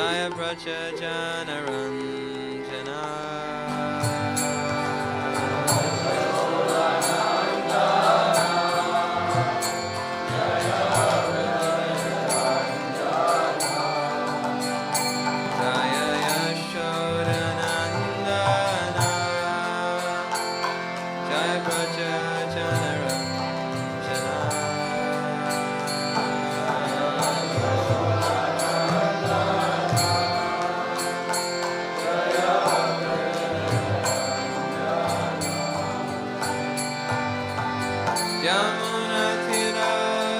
Jaya Prachajanaranjana Jaya Yashodanandana Jaya Prachajanaranjana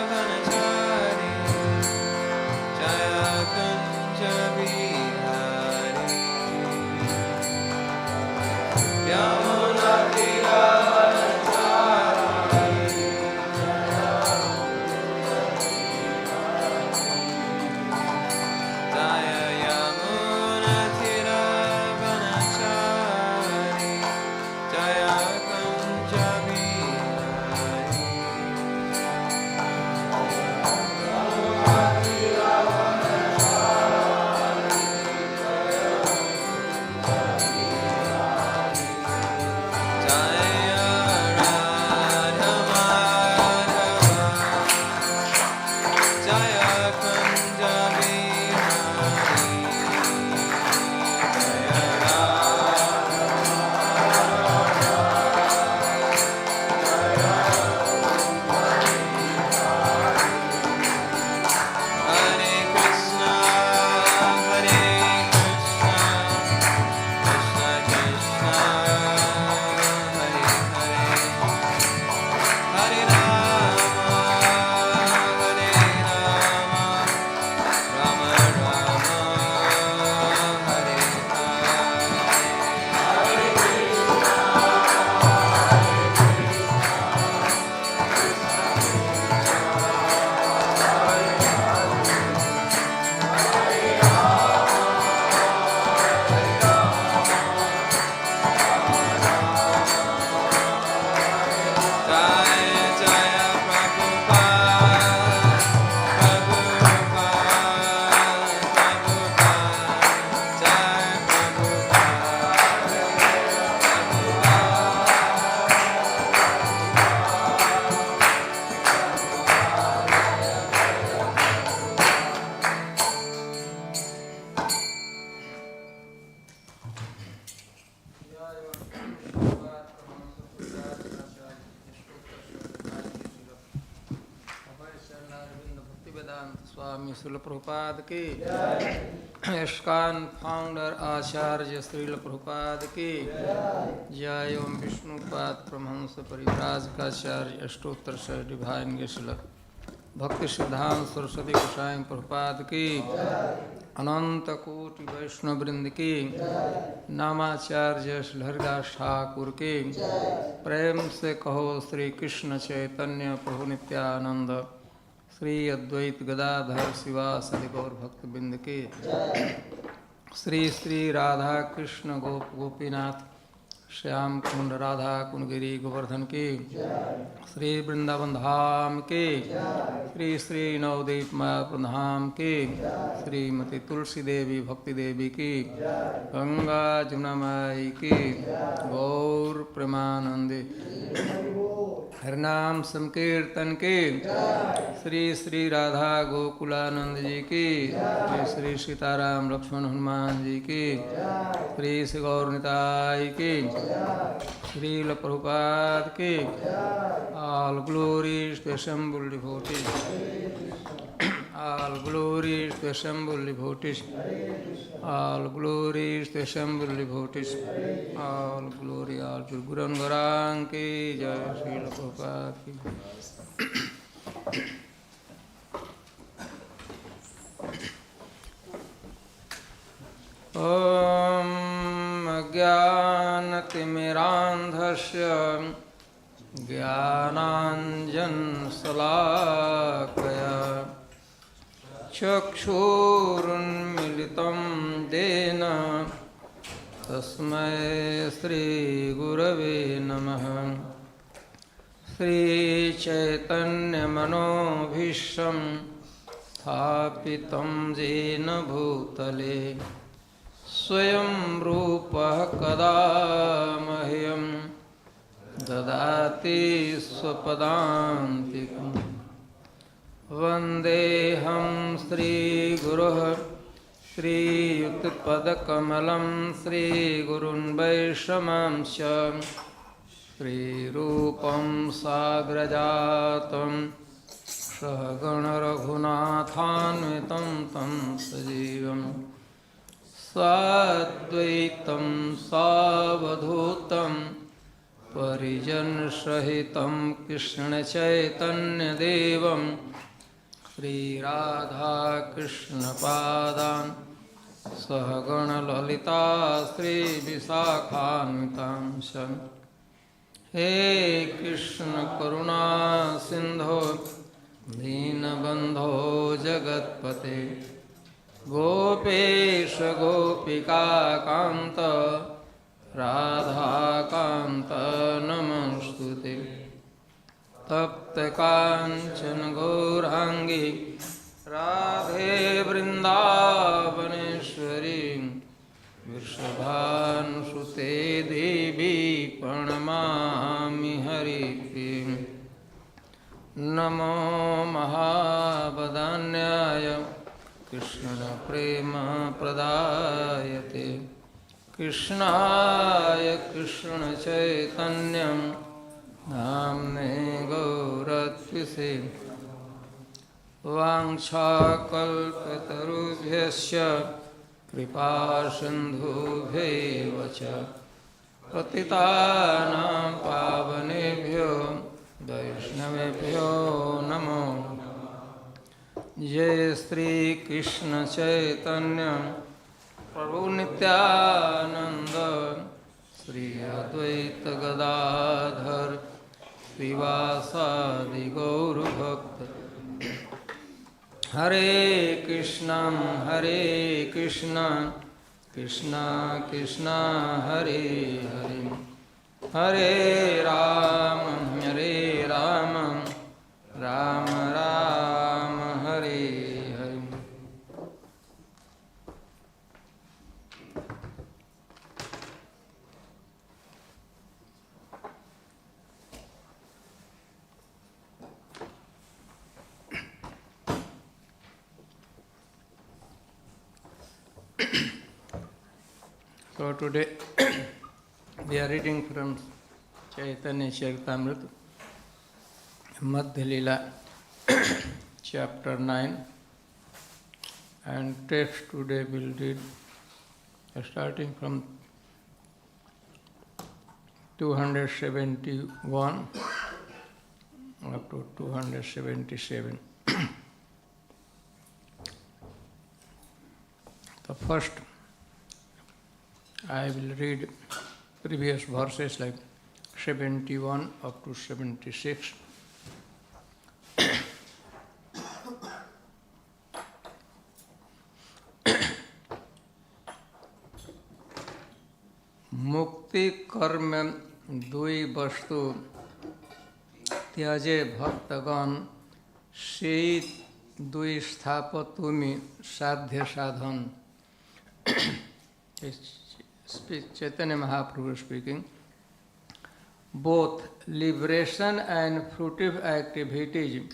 Yamunatiravanachari Jaya Kunja Vihari Yamunatiravanachari Jaya Yamunatiravanachari Jaya Kunja Vihari Jaya Radha Madhava Jaya Kunja Vihari Jaya Hare Krishna Hare Krishna Krishna Krishna Hare Hare Hare Rama Hare Rama Rama Rama Hare Jaya Jaya Prabhupada Prabhupada Prabhupada Jaya Bhaktivedanta Swami Srila Prabhupada ki ISKCON founder Acharya Srila Prabhupada ki Jai Om Vishnupad Paramahamsa Parivrajkacharya Ashtotter Sah Divine Gesila Bhakti Siddhanta Saraswati Goswami Prabhupada ki Ananta Koti Vaishnava Vrind ki Namacharya Shri Haridas Thakur ki Prem se kaho Sri Krishna Chaitanya Prabhu Nityananda Sri Advait Gadadhar Sivasadi Gaur Bhaktivind ki Sri Sri Radha Krishna Gop Gopinath Shyam Kund Radha Kundgiri Govardhan ki Sri Vrindavan Dham ki Sri Sri Navdeep Maya Pradham ki Sri Mati Tulsi Devi Bhakti Devi ki Ganga Jamuna Mai ki Gaur Premanande Harnam संकीर्तन के श्री श्री राधा गोकुलानंद जी की श्री श्री सीताराम लक्ष्मण हनुमान जी की श्री श्री गौरनिताई की श्रील प्रभुपाद की all glories to assembled devotees all glories to assembled devotees all glories to assembled devotees all glory all to Guru and Garang ki jai Srila Prabhupada ki Om Jnanatimirandhasya Jnananjan Salakaya Chakshurunmilitam Dena Tasmai Sri Gurave Namaha Sri Chaitanya Manobhisham स्थापितं येन भूतले स्वयं रूपः कदा मह्यं ददाति स्वपदान्तिकम् वन्देऽहं श्रीगुरोः श्रीयुक्तपदकमलं श्रीगुरुन् वैष्णवांश्च श्रीरूपं साग्रजातं सहगणरघुनाथान्वितं तं सजीवं साद्वैतं सावधूतं परिजनसहितं कृष्णचैतन्यदेवं श्रीराधाकृष्णपादान् सहगणललिता श्रीविशाखान्वितांश्च हे कृष्ण करुणा सिंधो दीनबंधो जगत्पते गोपेश गोपिका कांत राधाकांत नमस्तुते तप्त कांचन गौरांगी राधे वृंदावनेश्वरी वृषभानुसुते देवी प्रणमामि हरिप्रिय नमो महावदान्याय कृष्णप्रेमप्रदायते कृष्णाय कृष्णचैतन्यं नाम्ने गौरत्विषे वाञ्छाकल्पतरुभ्यश्च कृपासिन्धुभ्यैव च पतितानां पावनेभ्यो वैष्णवेभ्यो नमो जय श्री कृष्ण चैतन्य प्रभु नित्यानंद श्री अद्वैत गदाधर श्रीवासादि गौरभक्त हरे Krishna Krishna Krishna Hare Hare Hare Ram Ram Ram Hare Hare So today we are reading from Chaitanya Charitamrita, Madhya Lila, chapter 9, and text today we'll read starting from 271 up to 277. The first, I will read previous verses like 71 up to 76. मुक्ति कर्म दुई वस्तु त्याजे भक्तगण से दुई स्थापतुमि साध्य साधन. Chaitanya Mahaprabhu speaking. Both liberation and fruitive activities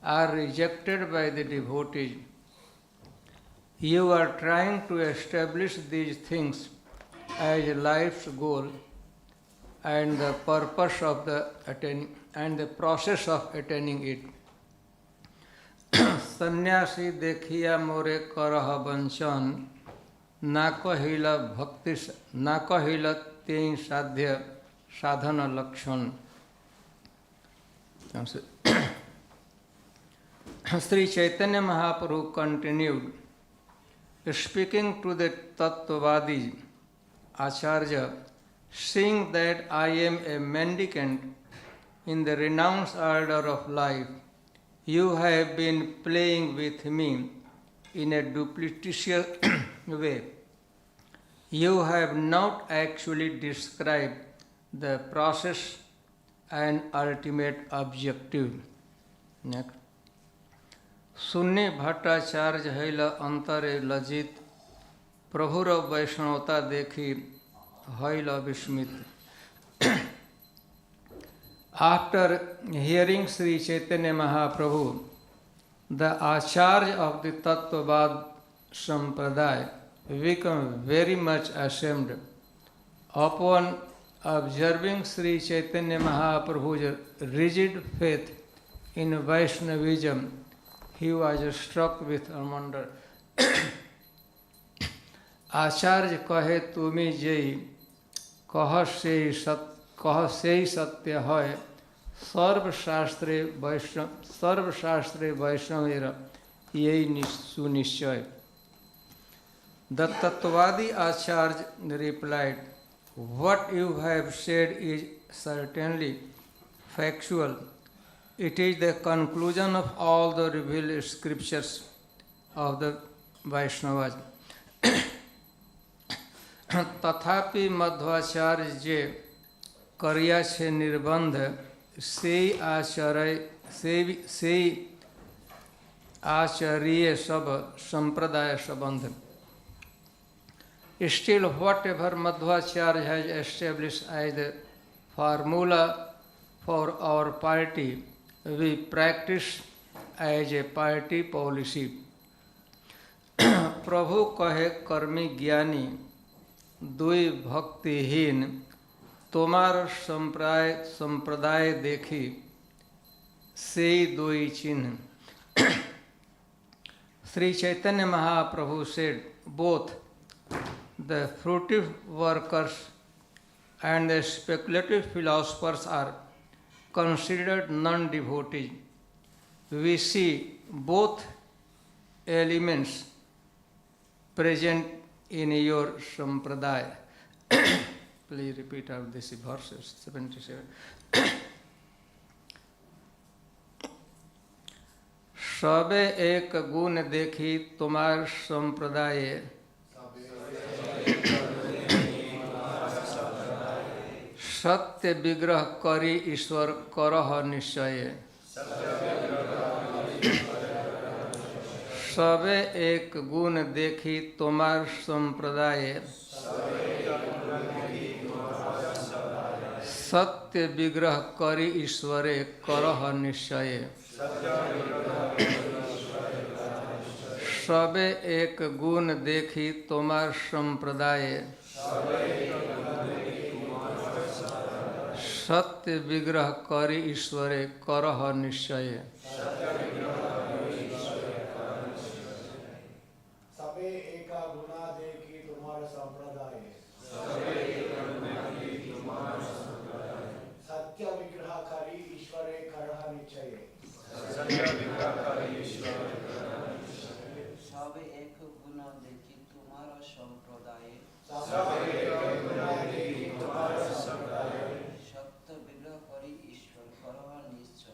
are rejected by the devotees. You are trying to establish these things as life's goal and the purpose of the process of attaining it. Sannyasi dekhiya more karah banchan na kahila bhakti na kahila tein sadhya sadhana lakshan. Sri Chaitanya Mahaprabhu continued, speaking to the Tattvavadi Acharya, seeing that I am a mendicant in the renounced order of life, you have been playing with me in a duplicitous way. You have not actually described the process and ultimate objective. Next. सुन्नी भट्टाचार्य हैल अंतरे लजित, प्रभुर वैष्णवता देखी hell विस्मित. After hearing Sri Chaitanya Mahaprabhu, the Acharya of the Tattvavad Sampradaya became very much ashamed. Upon observing Sri Chaitanya Mahaprabhu's rigid faith in Vaishnavism, he was struck with wonder. आचार्य कहे तुमी JEE कह से सत्य है सर्वशास्त्रे वैष्णवेर यही सुनिश्चय. The Tattvadi Acharya replied, "What you have said is certainly factual. It is the conclusion of all the revealed scriptures of the Vaishnavas. तथापि मध्वाचार्य जे करिया छे निर्बंध से आचार्य सब संप्रदाय संबंध." Still, whatever Madhvacharya has established as the formula for our party, we practice as a party policy. प्रभु कहे कर्मी ज्ञानी दुई भक्तिहीन तुम्हार संप्रदाय देखी से दुई चिन्ह. Sri Chaitanya Mahaprabhu said, both the fruitive workers and the speculative philosophers are considered non-devotees. We see both elements present in your sampradaya. Please repeat out this verses 77. सबे एक गुण देखी तुम्हार संप्रदाय, सत्य विग्रह करी ईश्वर करह निश्चय. सबे एक गुण देखी तुम्हार संप्रदाय, सत्य विग्रह करी ईश्वरे करह निश्चय. सबे एक गुण देखी तुम्हार संप्रदाय, सत्य विग्रह करी ईश्वरे करह निश्चय. सबे एका गुना देखी तुम्हारा संप्रदाय, सत्य विग्रह करी ईश्वरे करह निश्चय. सबे एक गुना देखी तुम्हारा संप्रदाय, सत्य विग्रह करी ईश्वर करह निश्चय.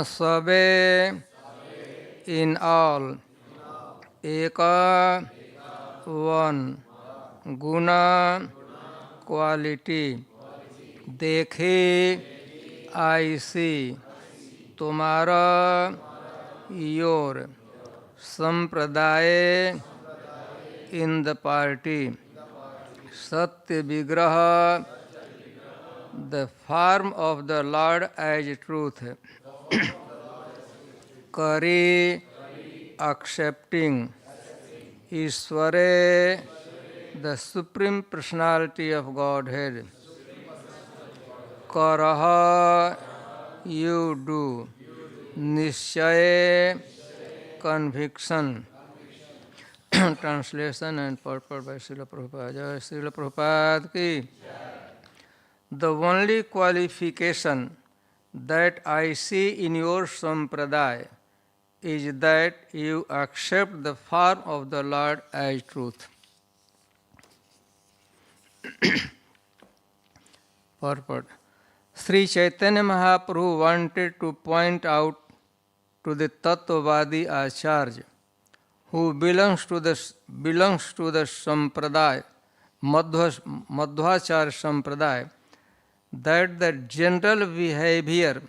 Sabe in all, Eka one, Guna quality, Dekhe I see, Tumhara your, Sampradaya in the party, Satya Vigraha the form of the Lord as truth, Kari accepting, Ishvare the Supreme Personality of Godhead, Karaha you do, Nishchaya conviction. Translation and purport by Srila Prabhupada. Jai Srila Prabhupada ki. The only qualification that I see in your sampradaya is that you accept the form of the Lord as truth. Purport. Sri Chaitanya Mahaprabhu wanted to point out to the Tattvavadi Acharya who belongs to the sampradaya, Madhvacharya sampradaya, that the general behavior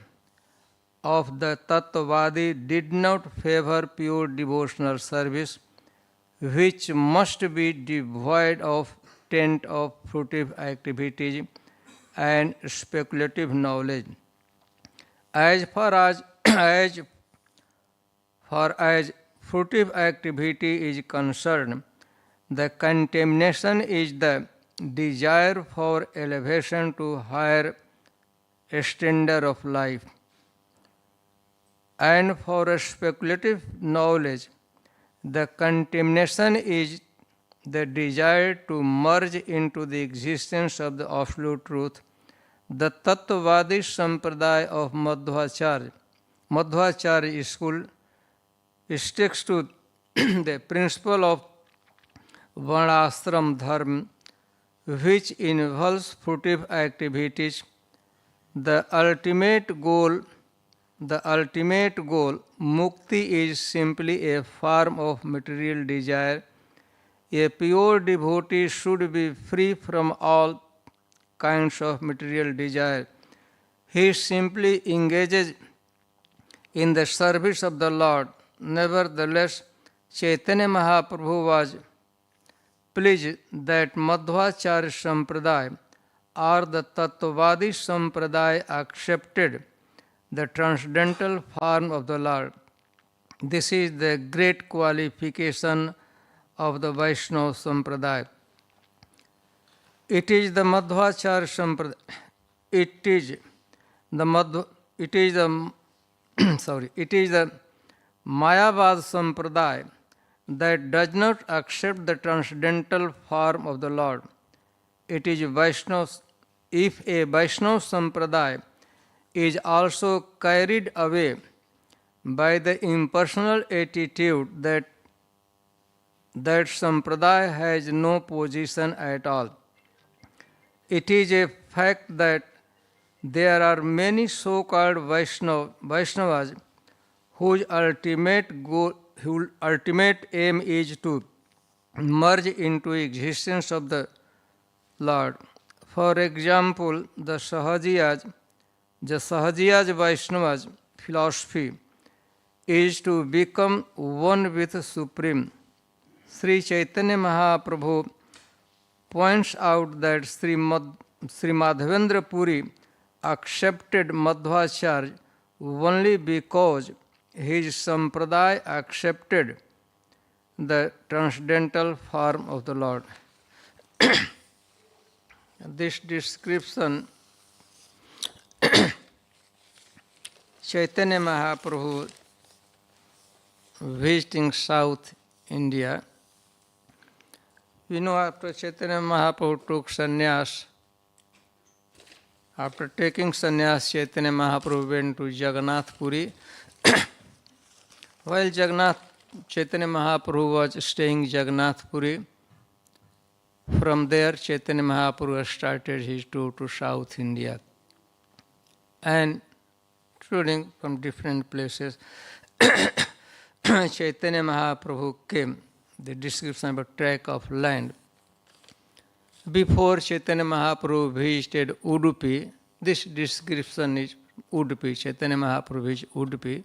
of the Tattvavadi did not favor pure devotional service, which must be devoid of taint of fruitive activities and speculative knowledge. As far as fruitive activity is concerned, the contamination is the desire for elevation to higher standard of life. And for a speculative knowledge, the contamination is the desire to merge into the existence of the absolute truth. The Tattvavadi Sampradaya of Madhvacharya school sticks to the principle of Varnashram Dharma, which involves fruitive activities. The ultimate goal, mukti, is simply a form of material desire. A pure devotee should be free from all kinds of material desire. He simply engages in the service of the Lord. Nevertheless, Chaitanya Mahaprabhu was pleased that Madhvacharya Sampradaya or the Tattvavadi Sampradaya accepted the transcendental form of the Lord. This is the great qualification of the Vaishnava Sampradaya. It is the Madhvacharya Sampradaya. It is the Mayavad Sampradaya that does not accept the transcendental form of the Lord. It is Vaishnava. If a Vaishnava Sampradaya is also carried away by the impersonal attitude that Sampradaya has no position at all. It is a fact that there are many so-called Vaishnavas whose ultimate aim is to merge into existence of the Lord. For example, the Sahajiyas Vaishnavas philosophy is to become one with the Supreme. Sri Chaitanya Mahaprabhu points out that Sri Madhavendra Puri accepted Madhvacharya only because his sampradaya accepted the transcendental form of the Lord. This description, Chaitanya Mahaprabhu visiting South India. We know after Chaitanya Mahaprabhu took sannyas, after taking sannyas, Chaitanya Mahaprabhu went to Jagannath Puri. While Chaitanya Mahaprabhu was staying in Jagannath Puri, from there Chaitanya Mahaprabhu started his tour to South India. And including from different places. Chaitanya Mahaprabhu came, the description about tract of land. Before Chaitanya Mahaprabhu visited Udupi, this description is Udupi, Chaitanya Mahaprabhu is Udupi.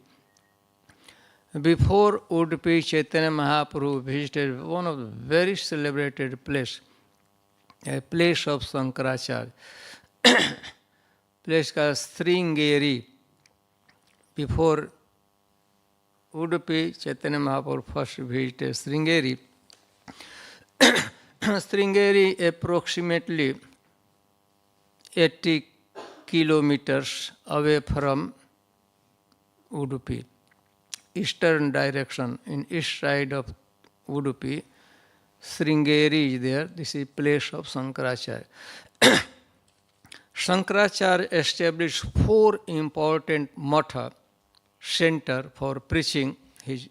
Before Udupi, Chaitanya Mahaprabhu visited one of the very celebrated place, a place of Shankaracharya, place called Sringeri. Before Udupi, Chaitanya Mahaprabhu first visited Sringeri. Sringeri approximately 80 kilometers away from Udupi. Eastern direction, in east side of Udupi, Sringeri is there. This is place of Shankaracharya. Shankaracharya established 4 important matha center for preaching his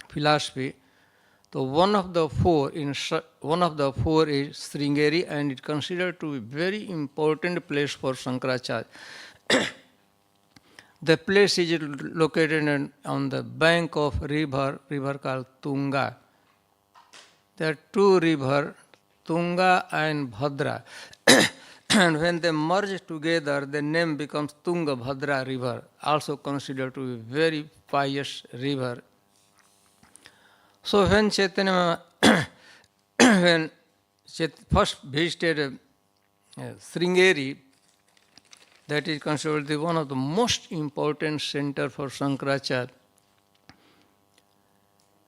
philosophy. So one of the four is Sringeri, and it considered to be very important place for Shankaracharya. The place is located on the bank of river called Tunga. There are 2 rivers, Tunga and Bhadra. And when they merge together, the name becomes Tungabhadra river, also considered to be very pious river. So when Chaitanya first visited Sringeri, that is considered the one of the most important center for Shankaracharya.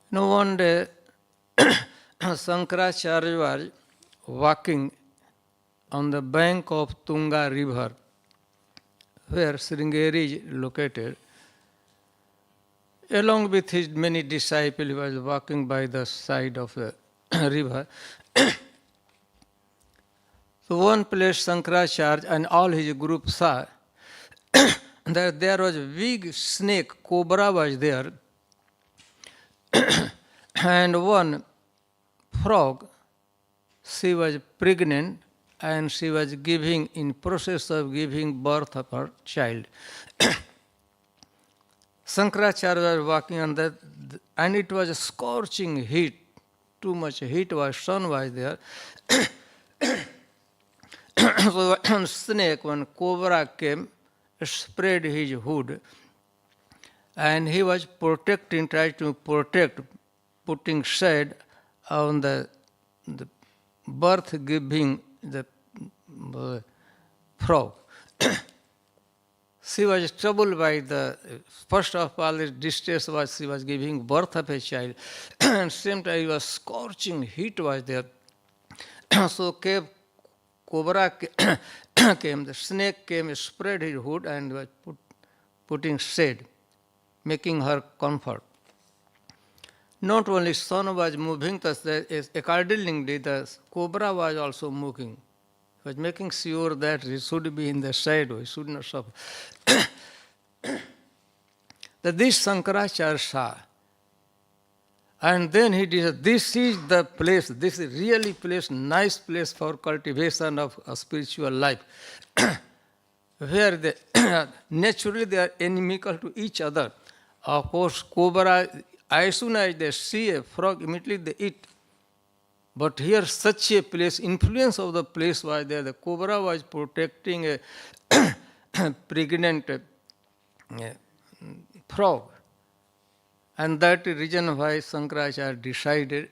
One day Shankaracharya was walking on the bank of Tunga river, where Sringeri is located. Along with his many disciples, he was walking by the side of the river. So one place Shankaracharya and all his group saw that there was a big snake, cobra was there, and one frog, she was pregnant and she was in process of giving birth of her child. Shankaracharya was walking on that, and it was a scorching heat. Too much heat was, sun was there. So one snake, one cobra came, spread his hood, and he was protecting, trying to protect, putting shade on the birth giving the frog. She was troubled by first of all, the distress was she was giving birth of a child, and same time it was scorching heat was there. So cobra came, the snake came, spread his hood and was putting shade, making her comfort. Not only sun was moving, accordingly the cobra was also moving. He was making sure that he should be in the shade, he should not suffer. That this Shankaracharya saw. And then he decided, this is the place, this is really place, nice place for cultivation of a spiritual life, where naturally they are inimical to each other. Of course, cobra, as soon as they see a frog, immediately they eat. But here such a place, influence of the place was there. The cobra was protecting a pregnant frog. And that is the reason why Shankaracharya decided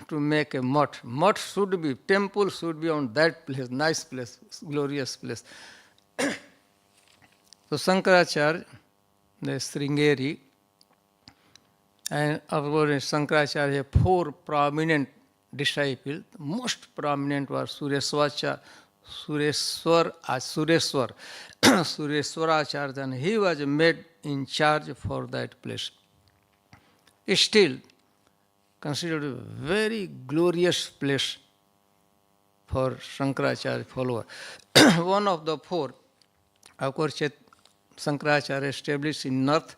to make a mutt. Mutt should be, temple should be on that place, nice place, glorious place. So Shankaracharya, the Sringeri, and of course Shankaracharya had 4 prominent disciples. Most prominent was Sureshwaracharya, and he was made in charge for that place. Still considered a very glorious place for Shankaracharya follower. One of the 4, of course, Shankaracharya established in north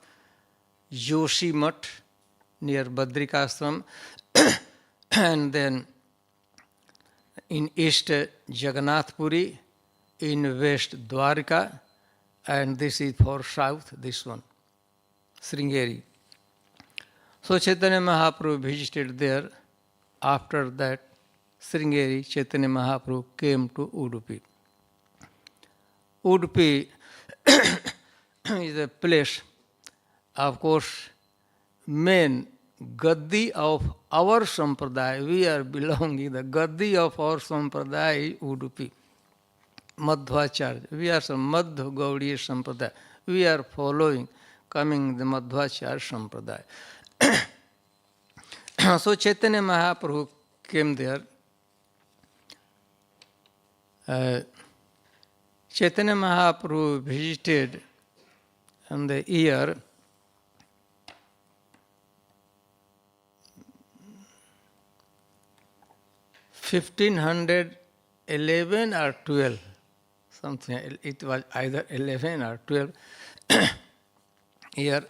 Joshimath near Badrikashram, and then in east Jagannath Puri, in west Dwarka, and this is for south, this one, Sringeri. So Chaitanya Mahaprabhu visited there. After that, Sringeri, Chaitanya Mahaprabhu came to Udupi. Udupi is a place, of course, main Gaddi of our Sampradaya. We are belonging, the Gaddi of our Sampradaya is Udupi. Madhvacharya. We are some Madhva Gaudiya Sampradaya. We are following, coming the Madhvacharya Sampradaya. So Chaitanya Mahaprabhu came there. Chaitanya Mahaprabhu visited in the year 1511 or 12, something. It was either 11 or 12 year.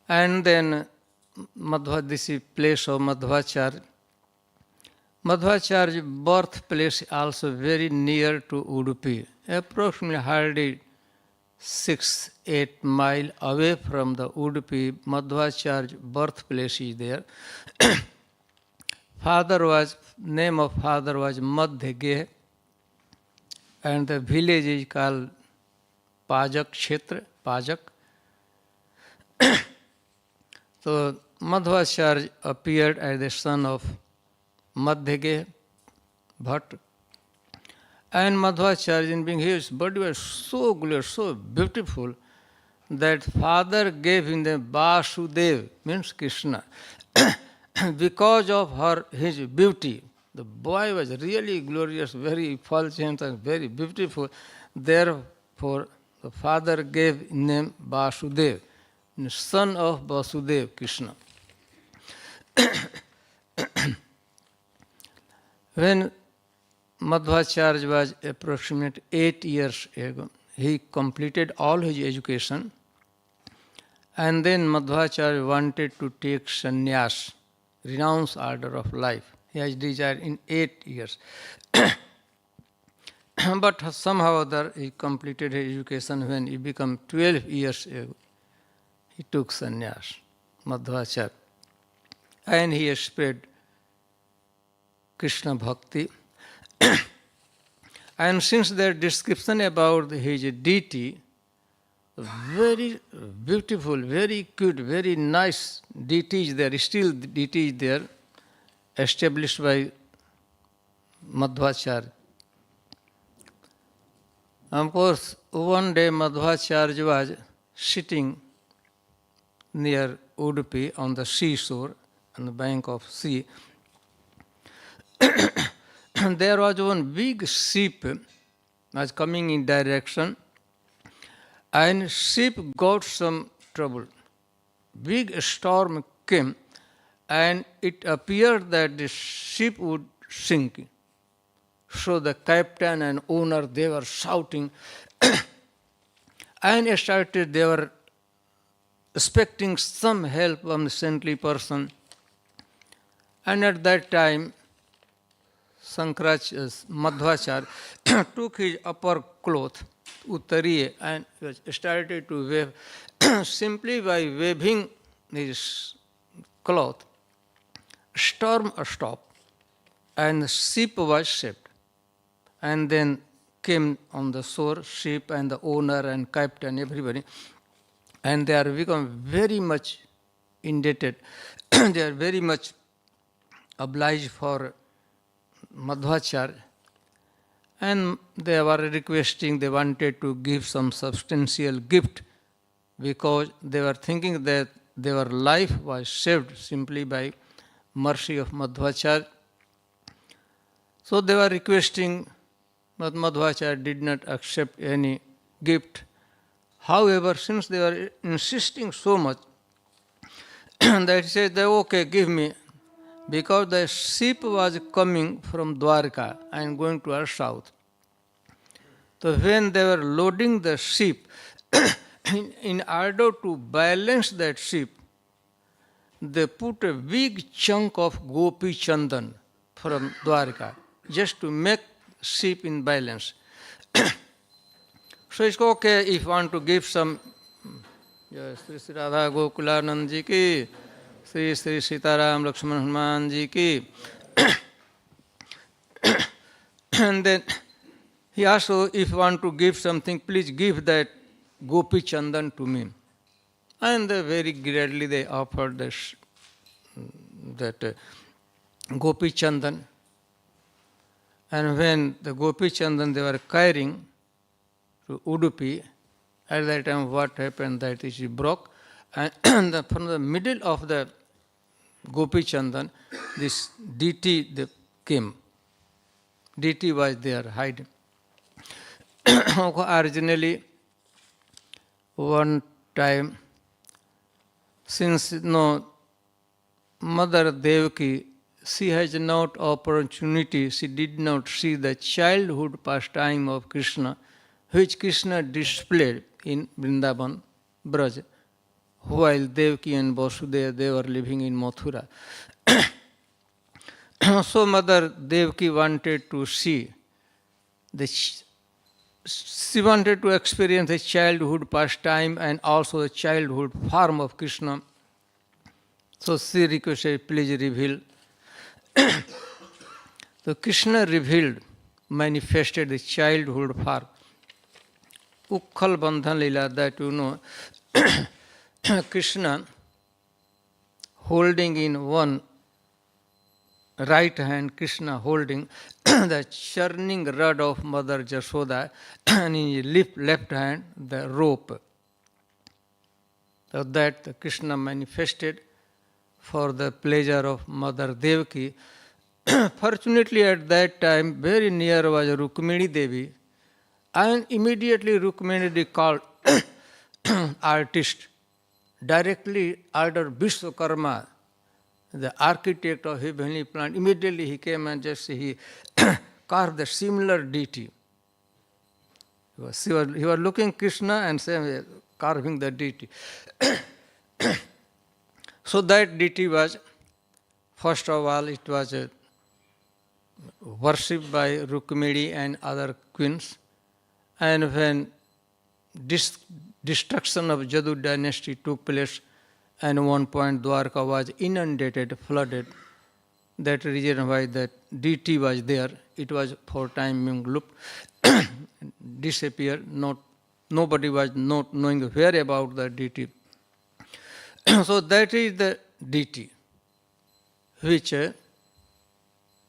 And then this is place of Madhvacharya. Madhvacharya's birthplace also very near to Udupi, approximately hardly 6-8 miles away from the Udupi. Madhvacharya's birthplace is there. Name of father was Madhyage, and the village is called Pajak Kshetra, Pajak. So Madhvacharya appeared as the son of Madhyage Bhatt. And Madhvacharya, in being his body was so glorious, so beautiful, that father gave him the Vasudev, means Krishna. Because of his beauty, the boy was really glorious, very effulgent and very beautiful. Therefore, the father gave name Vasudev, son of Vasudev, Krishna. When Madhvacharya was approximately 8 years ago, he completed all his education, and then Madhvacharya wanted to take sannyas, renounce order of life. He has desired in 8 years. But somehow or other he completed his education. When he became 12 years ago, he took sannyas, Madhvacharya, and he spread Krishna Bhakti. And since their description about his deity, very beautiful, very cute, very nice deities there, still deities there, established by Madhvacharya. Of course, one day Madhvacharya was sitting near Udupi on the seashore, on the bank of sea. There was one big ship was coming in direction, and ship got some trouble. Big storm came, and it appeared that the ship would sink. So the captain and owner, they were shouting, and they were expecting some help from the saintly person. And at that time, Madhvacharya took his upper cloth, Uttariye, and started to wave. Simply by waving his cloth, storm stopped, and the ship was saved. And then came on the shore, ship and the owner and captain, everybody, and they are become very much indebted. They are very much obliged for Madhvacharya, and they were requesting, they wanted to give some substantial gift, because they were thinking that their life was saved simply by mercy of Madhvacharya. So they were requesting, but Madhvacharya did not accept any gift. However, since they were insisting so much, that he said, okay, give me. Because the ship was coming from Dwarka and going to our south. So when they were loading the ship, in order to balance that ship, they put a big chunk of gopi chandan from Dwarka, just to make ship in balance. So it's okay if you want to give some. Sri Sri Radha Gokulanand ji ki, Sri Sri Sitaram Lakshman Hanuman ji ki. And then he also, if you want to give something, please give that Gopi Chandan to me. And very gladly they offered that Gopi Chandan. And when the Gopi Chandan they were carrying to Udupi, at that time what happened, that is it broke, and from the middle of the Gopi Chandan, this DT came. DT was there hiding. Originally, one time, since Mother Devaki, she has not opportunity, she did not see the childhood pastime of Krishna, which Krishna displayed in Vrindavan, Braj, while Devaki and Vasudeva, they were living in Mathura. So Mother Devaki wanted to see, she wanted to experience the childhood pastime and also the childhood form of Krishna. So she requested, please reveal. So Krishna revealed, manifested the childhood form. Ukhal Bandhan Lila, that Krishna holding in one right hand, Krishna holding the churning rod of Mother Jashoda, and in his left hand the rope. So that Krishna manifested for the pleasure of Mother Devaki. Fortunately at that time, very near was Rukmini Devi, and immediately Rukmini Devi called artist, directly ordered Vishwakarma, the architect of heavenly planet. Immediately he came and just he carved the similar deity. He was looking Krishna and saying, carving the deity. So that deity was, first of all, it was worshipped by Rukmini and other queens. And when destruction of Jadu dynasty took place, and one point Dwarka was inundated, flooded, that reason why that deity was there, it was for time being looked, disappeared, nobody was not knowing where about the deity. So that is the deity which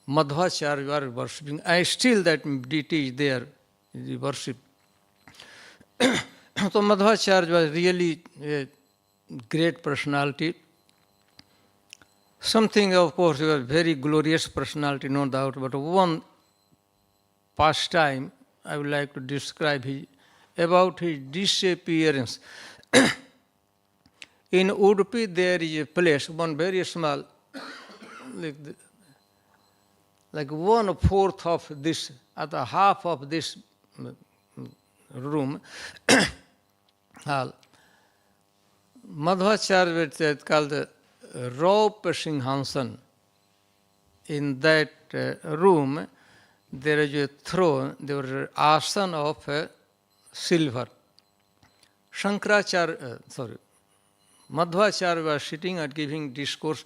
Madhvacharya were worshipping, and still that deity is there, is worshipped. So Madhvacharya was really a great personality. Something, of course, he was very glorious personality, no doubt, but one pastime I would like to describe about his disappearance. In Udupi there is a place, one very small, like 1/4 of this, at the half of this room, hall. Madhvacharya was called the Raupa Singhansan. In that room, there is a throne, there was an asana of silver. Madhvacharya was sitting and giving discourse.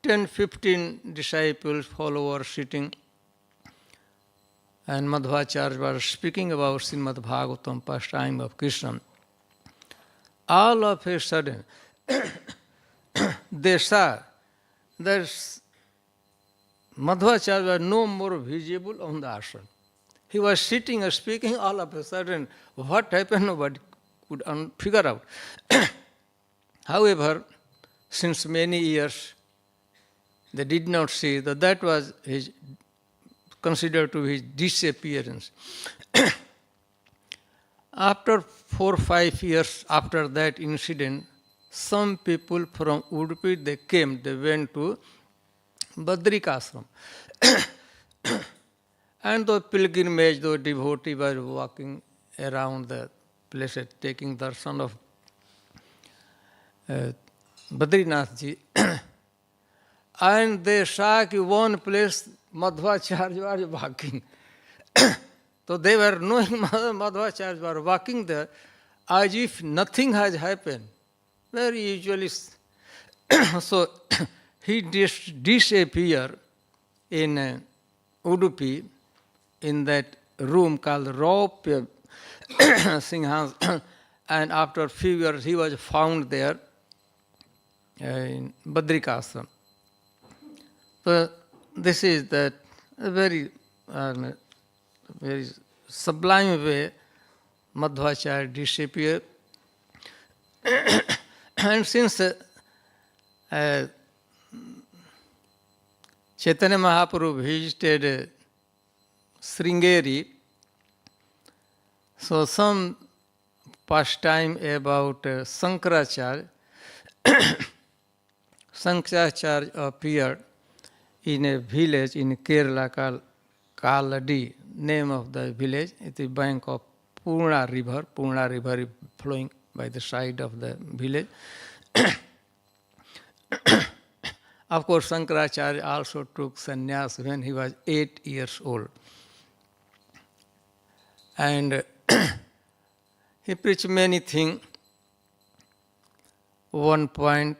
10-15 disciples, followers sitting. And Madhvacharya was speaking about Srimad Bhagavatam, pastime of Krishna. All of a sudden, they saw that Madhvacharya was no more visible on the asana. He was sitting and speaking, all of a sudden, what happened, nobody could figure out. However, since many years, they did not see that was his, considered to be his disappearance. After 4-5 years after that incident, some people from Udupi, they went to Badrikashram. And the pilgrimage, the devotee were walking around the place, taking darshan of Badrinath ji. And they saw one place Madhvacharya was walking. So they were knowing Madhvacharyas were walking there as if nothing has happened. Very usually. So he disappeared in Udupi in that room called Raup Singhas, and after a few years he was found there in Badrikashram. So this is that very sublime way Madhvacharya disappeared. And since Chaitanya Mahaprabhu visited Sringeri, so some pastime about Sankaracharya, Sankaracharya appeared in a village in Kerala called Kaladi, name of the village. It is bank of Purna river. Purna river is flowing by the side of the village. Of course, Sankaracharya also took sannyas when he was 8 years old. And he preached many things. One point,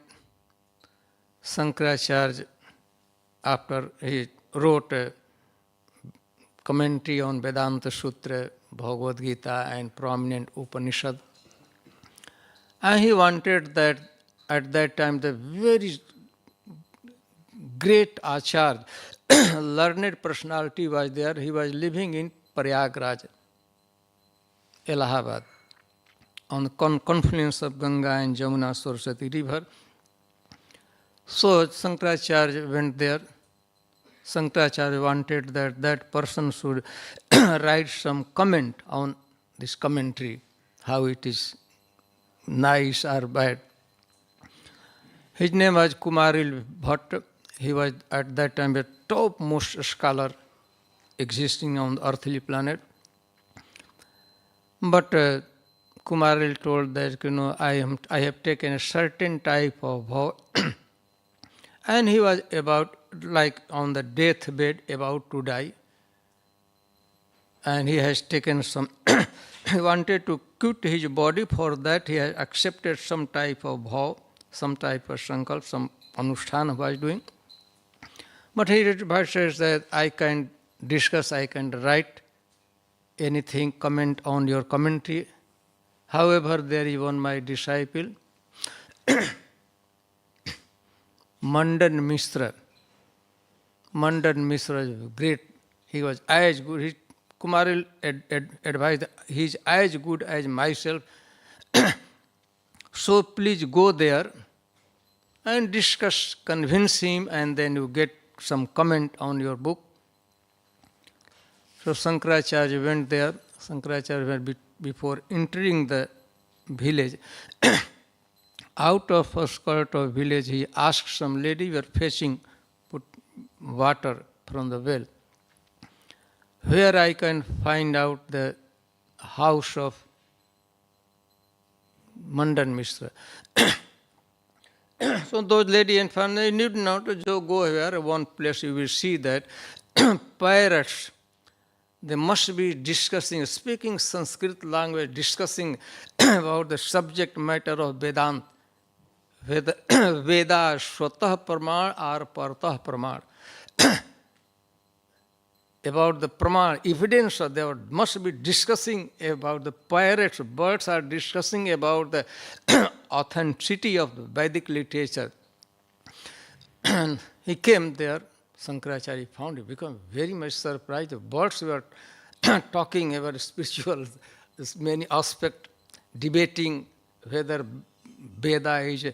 Sankaracharya, after he wrote a commentary on Vedanta Sutra, Bhagavad Gita and prominent Upanishad, and he wanted that at that time the very great Acharya, learned personality was there. He was living in Prayagraj, Allahabad, on the confluence of Ganga and Jamuna Saraswati river. So Sankaracharya went there. Sankaracharya wanted that that person should write some comment on this commentary, how it is nice or bad. His name was Kumaril Bhatt. He was at that time a topmost scholar existing on the earthly planet. But Kumaril told that, I have taken a certain type of vow. And he was about, like on the deathbed, about to die. And he has taken some, he wanted to quit his body. For that he has accepted some type of vow, some type of sankalp, some anushthan he was doing. But he says that I can discuss, I can write anything, comment on your commentary. However, there is one my disciple, Mandan Mishra. Mandan Mishra is great. He was as good. Kumaril advised, he is as good as myself. So please go there and discuss, convince him, and then you get some comment on your book. So Sankaracharya went there. Sankaracharya went before entering the village. Out of a skirt of village, he asked some lady, were fetching put water from the well, where I can find out the house of Mandan Mishra. So those lady and family need not to go here. One place you will see that pirates, they must be discussing, speaking Sanskrit language, discussing about the subject matter of Vedanta. Veda Swatah Praman or Partah Praman. About the Praman, evidence, they must be discussing about the pirates. Birds are discussing about the authenticity of the Vedic literature. And he came there. Sankaracharya found it, became very much surprised. The birds were talking about spiritual, many aspects, debating whether Veda is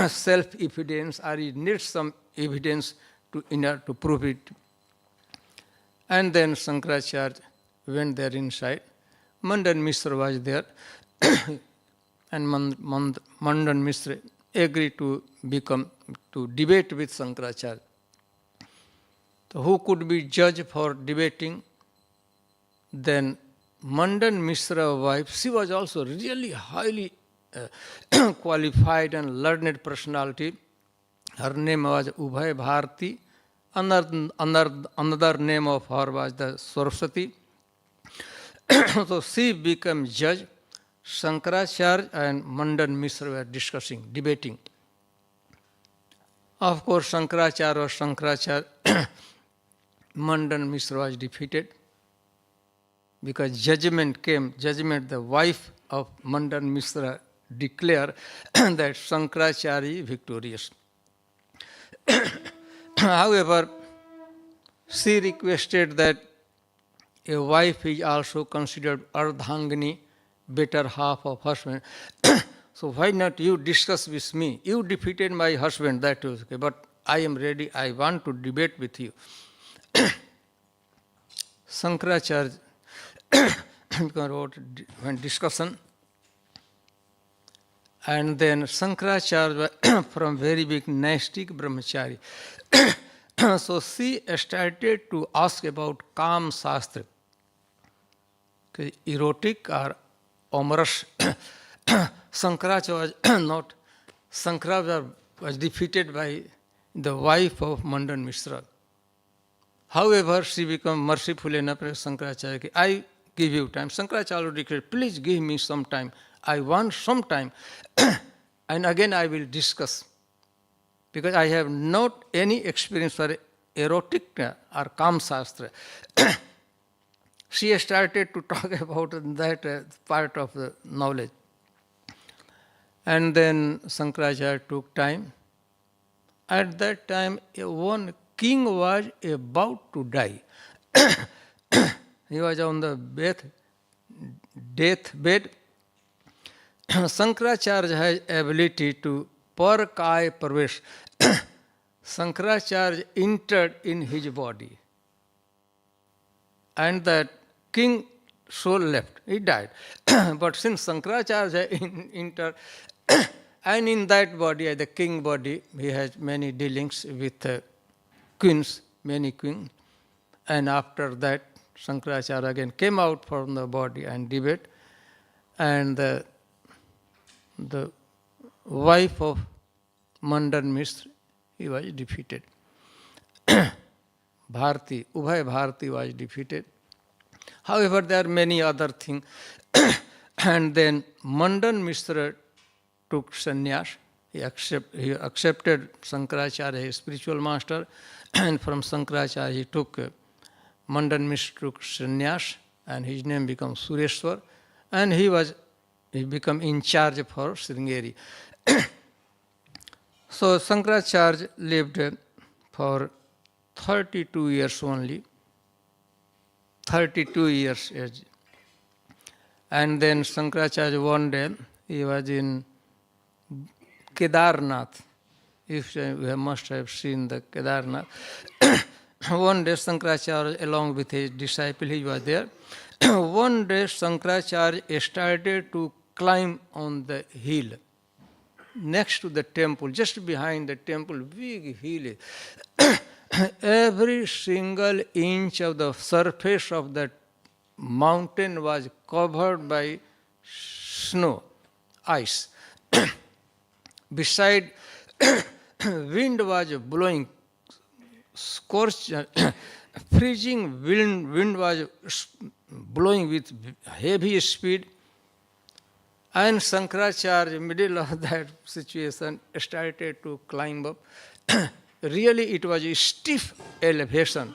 self-evidence or it needs some evidence to prove it. And then Sankaracharya went there inside. Mandan Mishra was there. And Mandan Mishra agreed to debate with Sankaracharya. So who could be judge for debating? Then Mandan Mishra's wife, she was also really highly qualified and learned personality. Her name was Ubhay Bharati. Another name of her was the Saraswati. So she became judge. Shankaracharya and Mandan Mishra were discussing, debating. Of course, Shankaracharya was Shankaracharya. Mandan Mishra was defeated because judgment came. Judgment, the wife of Mandan Mishra declared that Shankaracharya is victorious. However, she requested that a wife is also considered ardhangini, better half of husband. So why not you discuss with me? You defeated my husband, that was okay, but I am ready, I want to debate with you. Shankaracharya wrote one discussion, and then Shankaracharya from very big Naistic brahmachari. So she started to ask about Kam Shastra, erotic or amorous. Shankaracharya was not. Shankaracharya was defeated by the wife of Mandan Mishra. However, she became merciful enough to Shankaracharya. I give you time. Shankaracharya declared, please give me some time. I want some time. And again I will discuss. Because I have not any experience for erotic or Kam Shastra. She started to talk about that part of the knowledge. And then Shankaracharya took time. At that time, one king was about to die. He was on the deathbed. Shankaracharya has ability to par kai pravesh. Shankaracharya entered in his body. And that king soul left. He died. But since Shankaracharya entered, and in that body, the king body, he has many dealings with queens, many queens. And after that, Shankaracharya again came out from the body and debate. And the wife of Mandan Mishra, he was defeated. Bharti, Ubhay Bharti was defeated. However, there are many other things. And then Mandan Mishra took sannyas. He accepted Shankaracharya, his spiritual master, and from Shankaracharya he took, Mandan Mishra took sannyas, and his name became Sureshwar, and he became in charge for Sringeri. So Shankaracharya lived for 32 years only, 32 years age. And then Shankaracharya one day, he was in Kedarnath. If you must have seen the Kedarnath. One day Shankaracharya along with his disciple, he was there. One day Shankaracharya started to climb on the hill next to the temple, just behind the temple, big hill. Every single inch of the surface of that mountain was covered by snow, ice. Beside, wind was blowing, scorched, freezing wind was blowing with heavy speed. And Shankaracharya, in the middle of that situation, started to climb up. Really, it was a stiff elevation.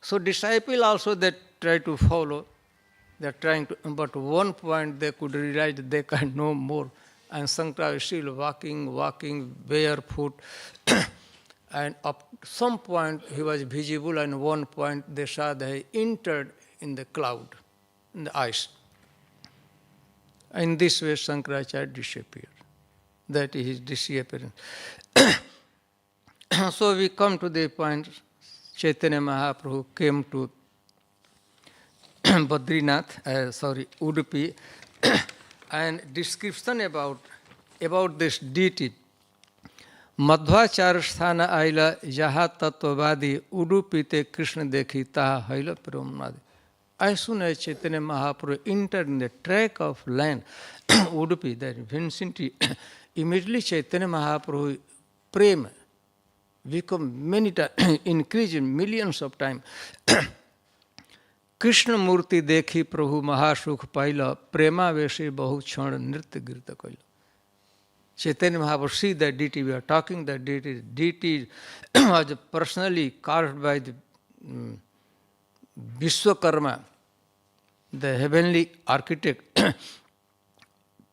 So disciples also, they try to follow. They are trying to, but one point they could realize they can no more. And Shankaracharya is still walking barefoot. And at some point he was visible, and one point they saw that he entered in the cloud, in the ice. In this way, Shankaracharya disappeared. That is his disappearance. So we come to the point, Chaitanya Mahaprabhu came to Udupi, and description about this deity. Madhvacharya sthana aila jaha tattvavadi Udupite Krishna dekhi taha haila promnadi. As soon as Chaitanya Mahaprabhu entered in the track of land, Udupi, that vicinity, immediately Chaitanya Mahaprabhu prema become many times, increasing millions of times. Krishna मूर्ति देखी प्रभु महासुख pile प्रेमावेशी बहु क्षण नृत्य गिरत कैल. Chaitanya Mahaprabhu see that deity, we are talking that deity was personally carved by the Vishwakarma, the heavenly architect,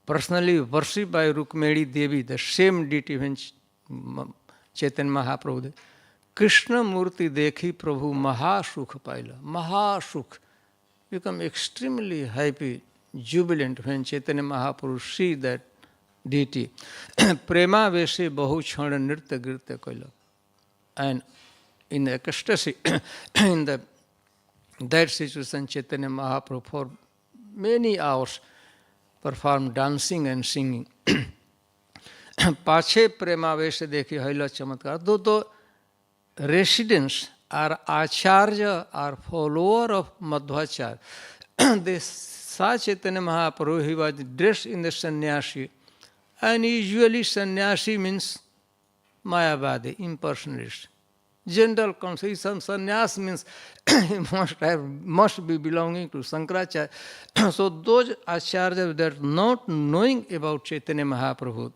personally worshipped by Rukmini Devi, the same deity when Chaitanya Mahaprabhu. Krishna Murti dekhi Prabhu Mahasukh paila. Mahasukh become extremely happy, jubilant when Chaitanya Mahaprabhu see that deity. Prema Veshe Bahu Chhana Nritya Girtya Kaila. And in the ecstasy, in that situation, Chaitanya Mahaprabhu for many hours performed dancing and singing. Pache Prema Veshe Dekhi Haila Chamatkar. Though residents are acharya or follower of Madhvacharya, they saw Chaitanya Mahaprabhu, he was dressed in the sannyasi, and usually sannyasi means Mayavadi, impersonalist. General concept, some sannyas means he must be belonging to Sankaracharya. So those acharyas that are not knowing about Chaitanya Mahaprabhu,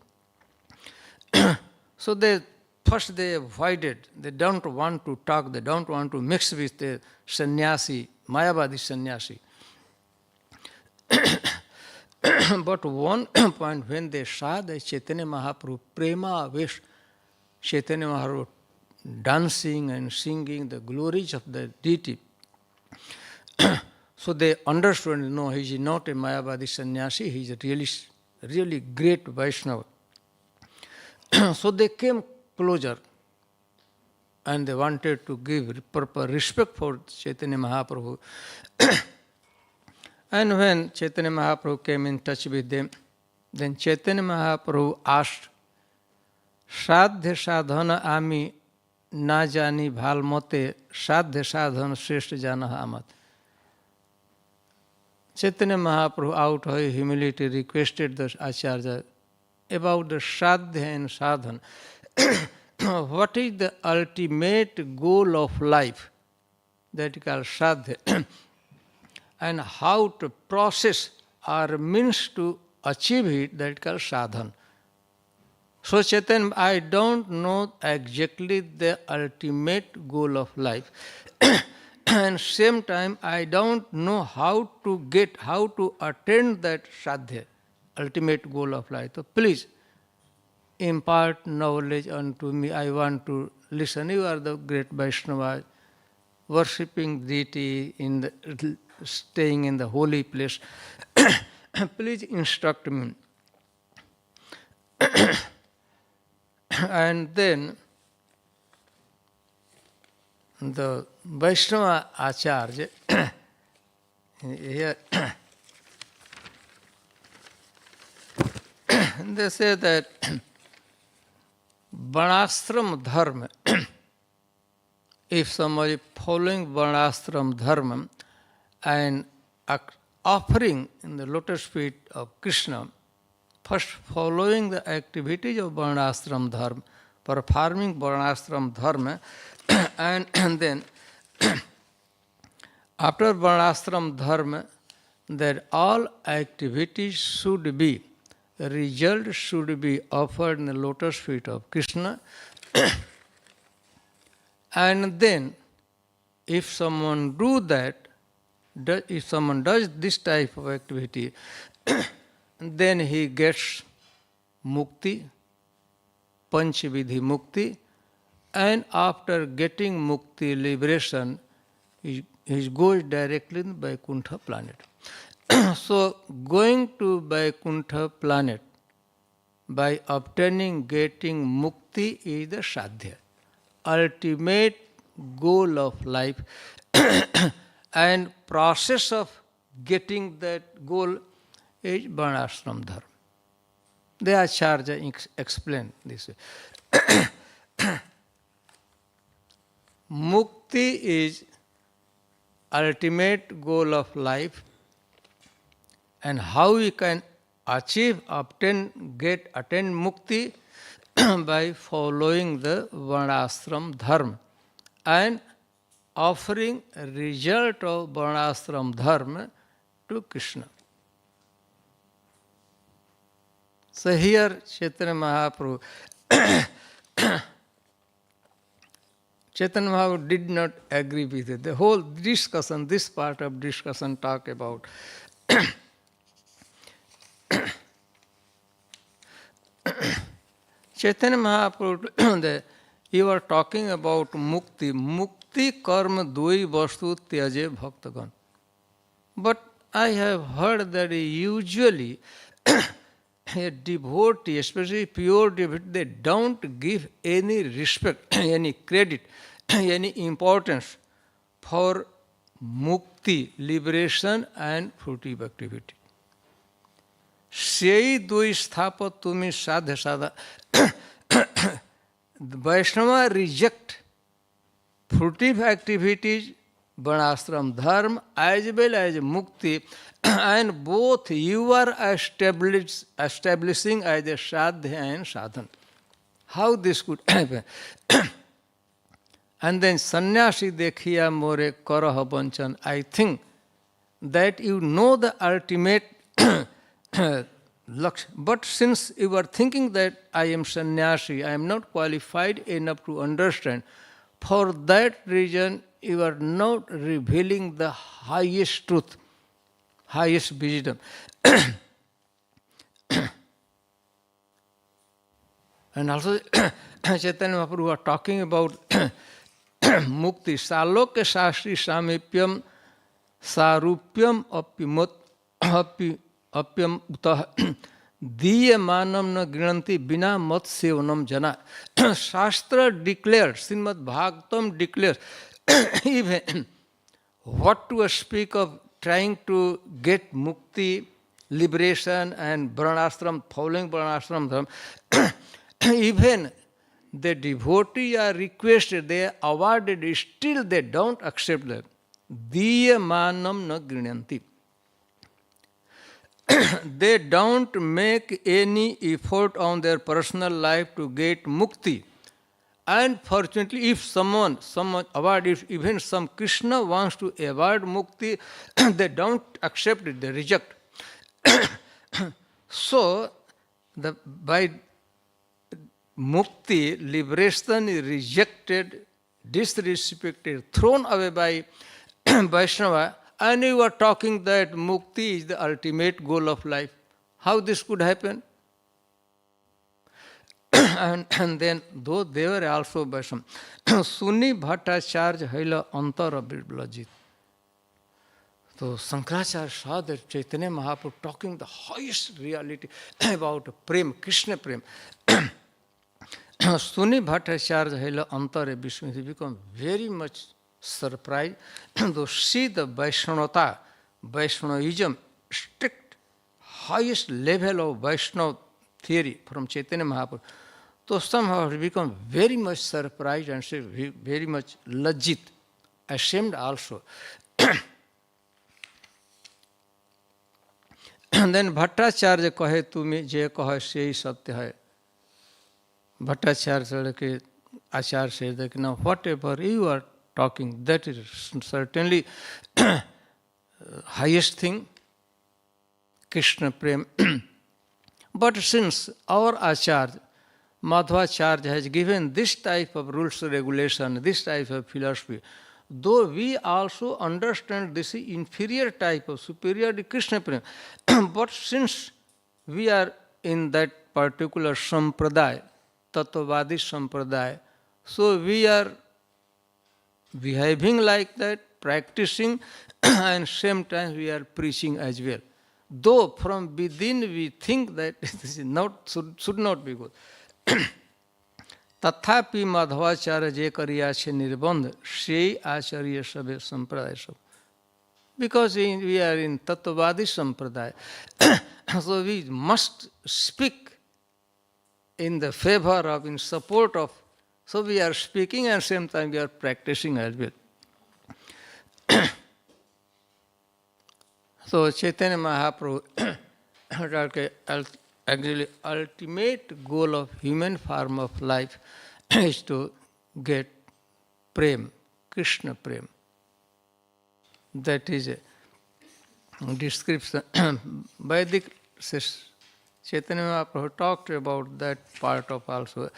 so they avoided, they don't want to talk, they don't want to mix with the sannyasi, Mayavadi sannyasi. But one point when they saw the Chaitanya Mahaprabhu, Prema Vesh, Chaitanya Mahaprabhu dancing and singing the glories of the deity, so they understood, no, he is not a Mayavadi sannyasi, he is a really great Vaishnava. So they came closer and they wanted to give proper respect for Chaitanya Mahaprabhu. And when Chaitanya Mahaprabhu came in touch with them, then Chaitanya Mahaprabhu asked, Sadhya sadhana ami na jani bhal mote sadhya sadhana shrestha jana amat. Chaitanya Mahaprabhu out of humility requested the Acharya about the sadhya and sadhana. What is the ultimate goal of life? That is called sadhya. And how to process or means to achieve it, that is called sadhana. So Chaitanya, I don't know exactly the ultimate goal of life. And same time, I don't know how to attain that sadhya, ultimate goal of life. So please, impart knowledge unto me. I want to listen. You are the great Vaishnava, worshipping deity, staying in the holy place. Please instruct me. And then the Vaishnava Acharya, here they say that Varnashram Dharma, if somebody following Varnashram Dharma and offering in the lotus feet of Krishna, first following the activities of Varnashram Dharma, performing Varnashram Dharma, and then after Varnashram Dharma, that all activities should be, the result should be offered in the lotus feet of Krishna. And then, if someone do that, if someone does this type of activity, then he gets mukti, panchavidhi mukti, and after getting mukti, liberation, he goes directly in Vaikuntha planet. So, going to Vaikuntha planet by getting mukti is the sadhya, ultimate goal of life. And process of getting that goal is Varnashram Dharma. The Acharya explained this way. Mukti is ultimate goal of life, and how we can attain mukti by following the Varnashram Dharma and offering a result of varnashram dharma to Krishna. So here Chaitanya Mahaprabhu Chaitanya Mahaprabhu did not agree with it. The whole discussion, this part of discussion talk about Chaitanya Mahaprabhu, you are talking about mukti. Mukti karma dui vastu tyaje bhaktagan. But I have heard that usually a devotee, especially pure devotee, they don't give any respect, any credit, any importance for mukti, liberation and fruitive activity. Sei dui sthapa tumi sadha sadha. Vaishnava reject fruitive activities, varnashram dharma, as well as mukti, and both you are establishing as a sadhya and sadhana. How this could happen? And then sannyasi dekhiya more karaha banchan. I think that you know the ultimate lakshya. But since you are thinking that I am sannyasi, I am not qualified enough to understand, for that reason you are not revealing the highest truth, highest wisdom. And also Chaitanya Mahaprabhu are talking about mukti, salokya shastri samipyam sarupyam apyam utah diyamanam na grinanti bina mat sevanam jana. Shastra declares, Srimad Bhagavatam declares, even what to speak of trying to get mukti, liberation and varnashram, following varnashram dharma, even the devotees are requested, they are awarded, still they don't accept that. Diyamanam na grinanti. They don't make any effort on their personal life to get mukti. And fortunately, if someone award, if even some Krishna wants to award mukti, they don't accept it, they reject. So, by mukti, liberation is rejected, disrespected, thrown away by Vaishnava, and you are talking that mukti is the ultimate goal of life. How this could happen? And then, though they were also Vaishnava, Suni Bhattacharya Haila Antara Biblajit. So Sankaracharya saw that Chaitanya Mahaprabhu talking the highest reality about Prem, Krishna Prem. Suni Bhattacharya Haila Antara Vishnu, he became very much surprised. Though see the Vaishnavata, Vaishnavism, strict, highest level of Vaishnava theory from Chaitanya Mahaprabhu, so somehow he become very much surprised and very much lajjit, ashamed also. And then Bhattacharya kahe tumi je kahe sei satya hai. Bhattacharya ke Acharya says that now whatever you are talking, that is certainly highest thing, Krishna Prem. But since our Acharya, Madhvacharya has given this type of rules, regulation, this type of philosophy, though we also understand this inferior type of superior Krishna Prem, but since we are in that particular sampradaya, Tattvavadi sampradaya, so we are behaving like that, practicing, and same time we are preaching as well. Though from within we think that this is not, should not be good. Tathapi Madhvacharya je kariyashe nirbandh, sei acharya sabe sampradaya sab. Because we are in Tattvavadi sampradaya, so we must speak in the favor of, in support of. So we are speaking and same time we are practicing as well. So Chaitanya Mahaprabhu, actually ultimate goal of human form of life is to get prem, Krishna Prem. That is a description. Vedic Chaitanya Mahaprabhu talked about that part of also.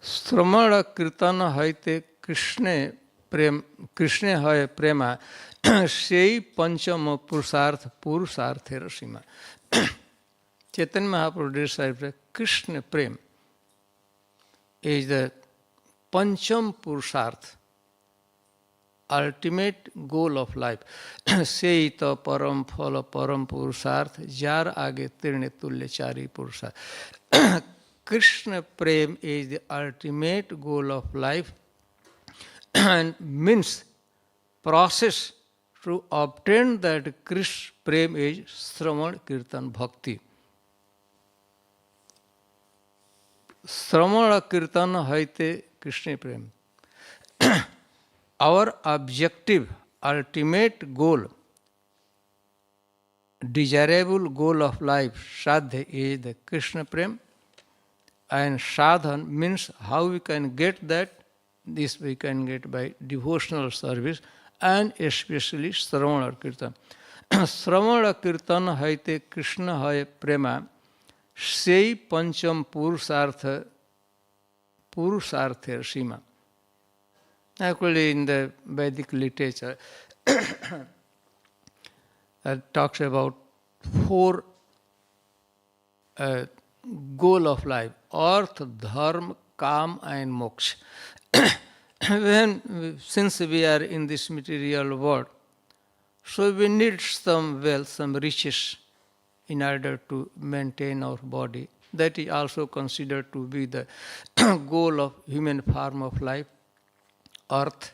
Sramana Kirtana Haite Krishne Hai Prema Sei Panchama Purusarthe Rasima. Chaitanya Mahaprabhu describes Krishna Prem is the Pancham Purusarth, ultimate goal of life. Seita param phala param purusarth jar age tirne tulya chari purusarth. Krishna Prem is the ultimate goal of life and means process to obtain that Krishna Prem is Sravan Kirtan Bhakti. Sramana Kirtan Haite Krishna Prem. Our objective, ultimate goal, desirable goal of life, Sadhya, is the Krishna Prem. And sadhan means how we can get that. This we can get by devotional service and especially Sravana Kirtan. Sravana Kirtan haite Krishna hai prema sei pancham purusartha sima. Actually in the Vedic literature it talks about four goal of life: artha, dharma, kam and moksha. Since we are in this material world, so we need some wealth, some riches in order to maintain our body. That is also considered to be the goal of human form of life. Artha,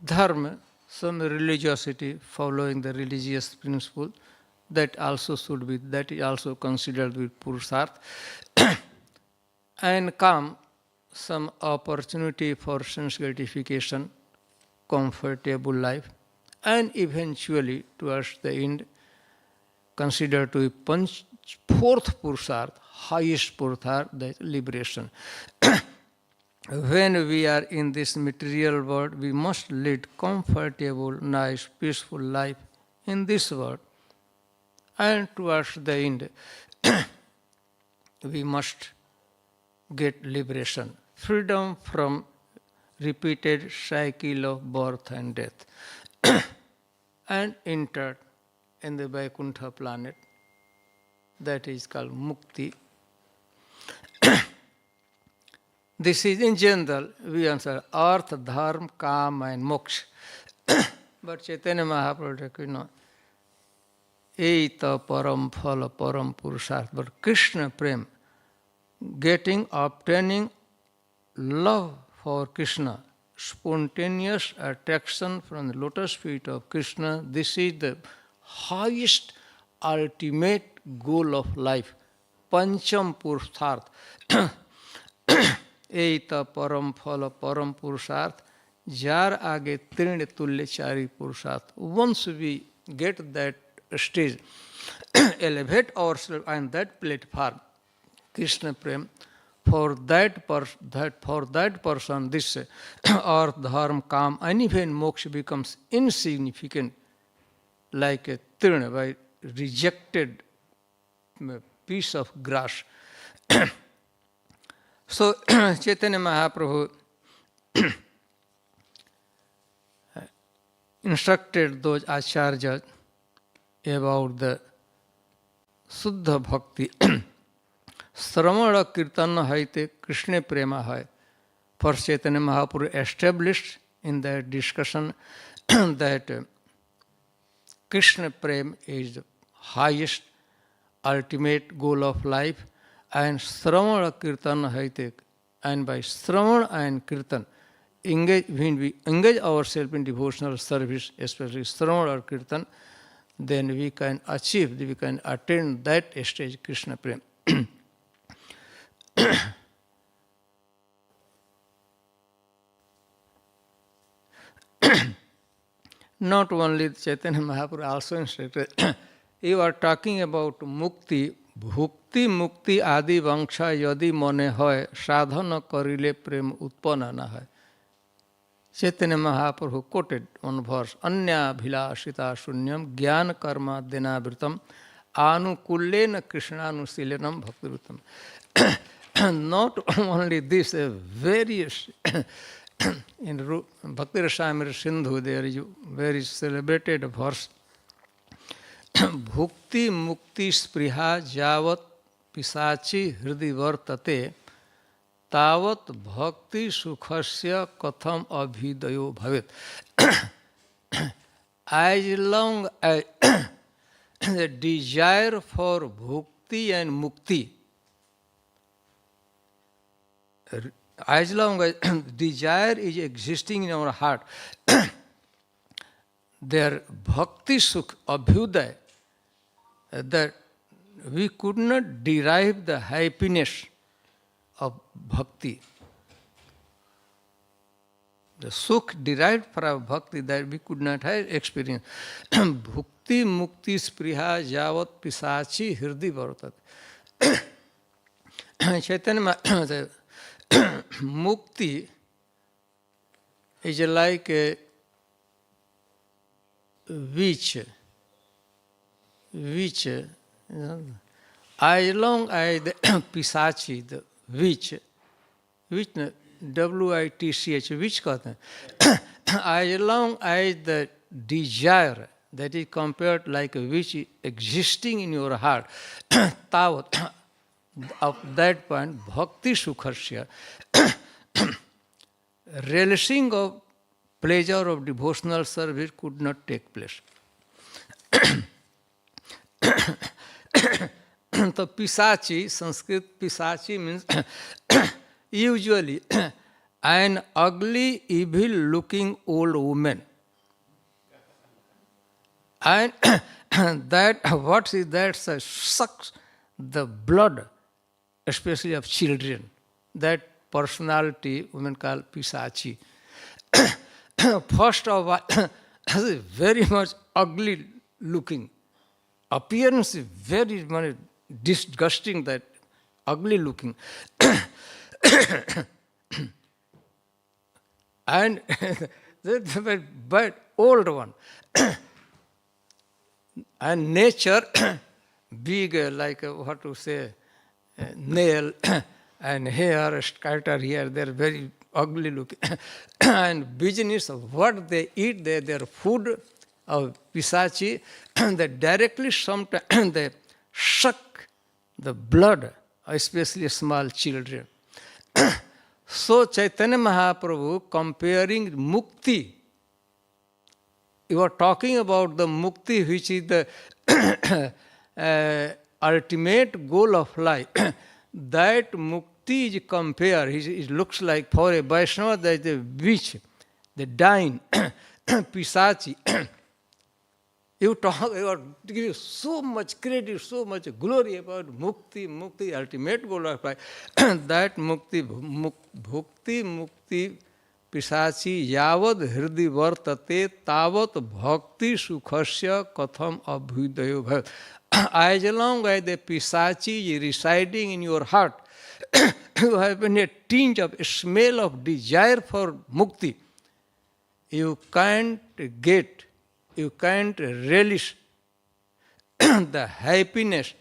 dharma, some religiosity, following the religious principle. That also should be, that is also considered with purusarth. And kam, some opportunity for sense gratification, comfortable life, and eventually towards the end considered to be fourth purusarth, highest purusarth, that liberation. When we are in this material world, we must lead comfortable, nice, peaceful life in this world. And towards the end, we must get liberation, freedom from repeated cycle of birth and death, and enter in the Vaikuntha planet. That is called Mukti. This is in general, we answer Artha, Dharma, Kam and Moksha. But Chaitanya Mahaprabhu, Eita param phala param purusarth. But Krishna Prem, obtaining love for Krishna, spontaneous attraction from the lotus feet of Krishna, this is the highest, ultimate goal of life. Pancham purusarth. Eita param phala param purusarth. Jar age trin tulya chari purusarth. Once we get that stage, elevate ourselves on that platform, Krishna Prem, for that person, this artha, dharma, kam, and even moksha becomes insignificant, like a trina, by rejected piece of grass. So Chaitanya Mahaprabhu instructed those acharyas about the Suddha Bhakti. Sramana Kirtana haite Krishna Prema hai. First Chaitanya Mahaprabhu established in the discussion that Krishna Prem is the highest, ultimate goal of life, and Sramana Kirtana haite, and by Sramana and Kirtan, when we engage ourselves in devotional service, especially Sramana or Kirtan, then we can achieve, we can attain that stage, Krishna Prem. Not only Chaitanya Mahaprabhu also instructed, you are talking about mukti, ভুক্তি মুক্তি আদি বংশা যদি মনে হয় সাধন করিলে প্রেম উৎপন্ন না হয়। Chaitanya Mahaprabhu quoted one verse, Anyabhilashita shunyam jnana karma dinavritam anukullena krishnanushilanam bhaktivritam. Not only this, various in Bhakti Rasamrita Sindhu there is a very celebrated verse, Bhukti mukti spriha javat pisachi hridi vartate तावत भक्ति सुखस्य कथम अभिदयो भवेत. As long as the desire for bhukti and mukti, as long as desire is existing in our heart, their bhakti sukh abhyuday, that we could not derive the happiness of bhakti. The sukh derived from bhakti that we could not have experienced. Bhukti mukti spriha javat pisachi hridi vartat. Chaitanya mukti is like a witch. As long as the pisachi, the witch, W-I-T-C-H, which कहते हैं, as long as the desire that is compared like a witch existing in your heart, tavat, of that point, bhakti sukhasya, relishing of pleasure of devotional service could not take place. So pisachi, Sanskrit pisachi means usually an ugly, evil-looking old woman. And that, what is that? Sucks the blood, especially of children. That personality women call pisachi. First of all, very much ugly looking. Appearance is very much disgusting, that ugly looking. And but old one. And nature, big like what to say, nail and hair scattered here, they're very ugly looking. And business of what they eat, their food of pisachi, they directly sometimes they suck the blood, especially small children. So Chaitanya Mahaprabhu comparing mukti, you are talking about the mukti which is the ultimate goal of life. That mukti is compared, it looks like for a Vaishnava that is the witch, the dying, pisachi. You are giving so much credit, so much glory about mukti, ultimate goal of life. That mukti, bhukti, mukti, pisachi, yavad hridi vartate, tavat bhakti sukhasya katham abhyudayo bhavat. As long as the pisachi is residing in your heart, you have a tinge of a smell of desire for mukti. You can't relish the happiness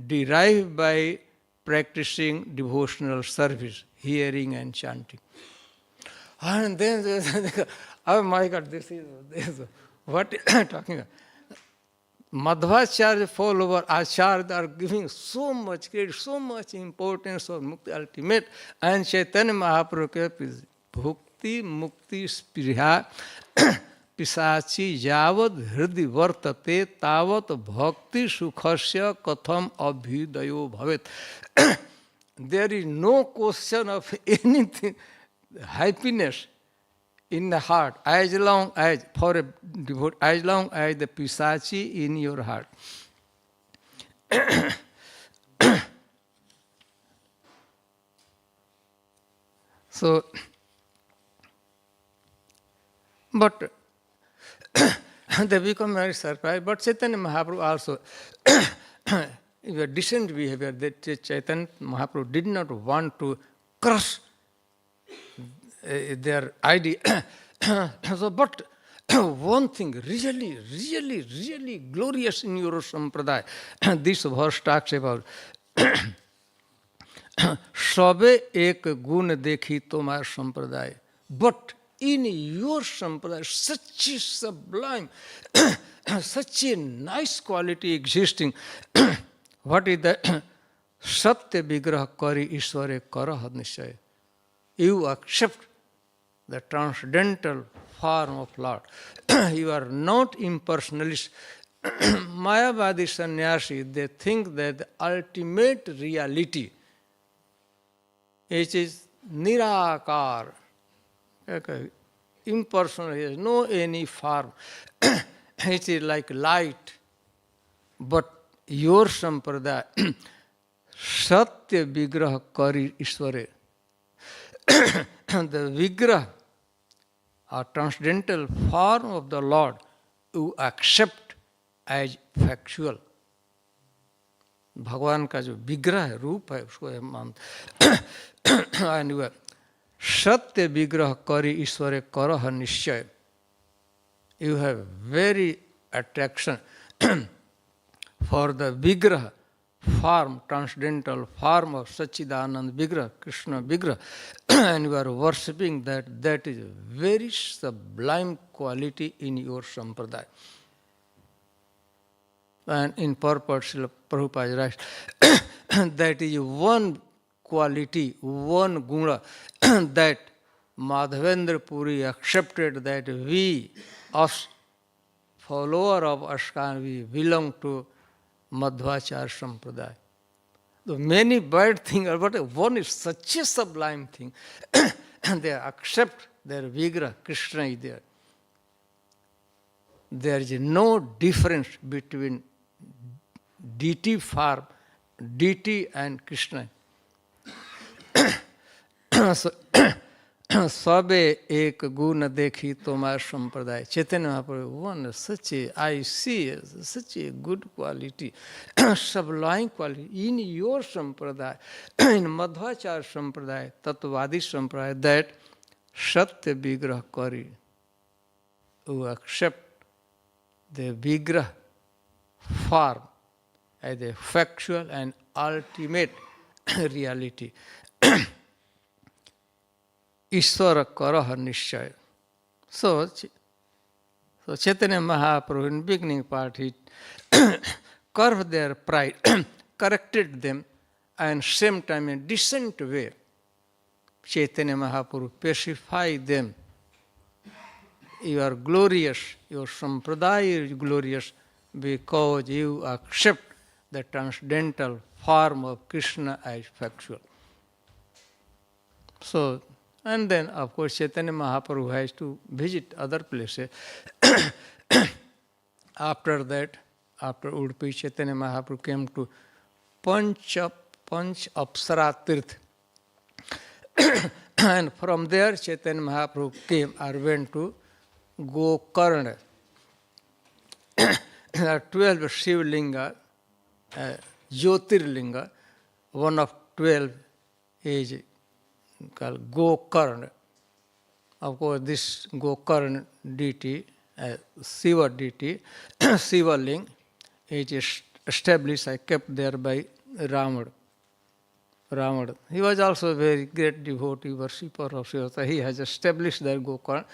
derived by practicing devotional service, hearing and chanting. And then, oh my God, this is what I'm talking about. Madhvacharya follower Acharya are giving so much credit, so much importance of mukti ultimate, and Chaitanya Mahaprabhu bhukti mukti spiriha pisachi yavad hridi vartate tavat bhakti sukhasya katham abhyudayo bhavet. There is no question of anything, happiness in the heart, as long as for a devotee, as long as the pisachi in your heart. So, but they become very surprised. But Chaitanya Mahaprabhu also a decent behavior, that Chaitanya Mahaprabhu did not want to crush their idea. So, but one thing really glorious in your Sampradaya, this verse talks about Sabe ek gun dekhi tomar Sampradaya. But in your Sampradaya, such a sublime, such a nice quality existing. What is that? Satya vigraha kari Ishware karah nishaya. You accept the transcendental form of Lord. You are not impersonalist. Mayavadi sannyasi, they think that the ultimate reality, it is nirakar, okay, impersonal, it has no any form. It is like light. But your sampradaya, satya vigraha kari Ishware. The vigraha, a transcendental form of the Lord, you accept as factual. भगवान का जो विग्रह है, रूप है, उसको हम मानते। सत्य विग्रह करी ईश्वरे करह निश्चय. You have very attraction for the vigraha form, transcendental form of Sachidanand Vigraha, Krishna Vigraha, and you are worshipping that. That is a very sublime quality in your sampradaya. And in purport, Srila Prabhupada writes, that is one quality, one guna, that Madhavendra Puri accepted, that we, us, follower of Ashkan, we belong to Madhvacharya Sampradaya. The many bad things, but one is such a sublime thing, and they accept their vigraha, Krishna is there. There is no difference between deity form, deity and Krishna. So, Sabe ek guna dekhi tomar sampradaya. Chaitanya Mahaprabhu, one such a, I see such a good quality, sublime quality in your sampradaya, in Madhvacharya sampradaya, Tattvadi sampradaya, that Satya vigraha kari. You accept the vigraha form as a factual and ultimate reality. Ishvara karaha nishchaya. So Chaitanya Mahaprabhu in beginning part, he curved their pride, corrected them, and same time in decent way, Chaitanya Mahaprabhu pacified them. You are glorious, your sampradaya is glorious because you accept the transcendental form of Krishna as factual. So, and then, of course, Chaitanya Mahaprabhu has to visit other places. After that, after Udupi, Chaitanya Mahaprabhu came to Panch Apsara Tirth. And from there, Chaitanya Mahaprabhu came or went to Gokarna. There are 12 Shivlinga, Jyotirlinga. One of 12 is called Gokarna. Of course, this Gokarna deity, Shiva deity, Shiva Ling, it is established, kept there by Ramad. He was also a very great devotee, worshipper of Shiva. So he has established that Gokarna.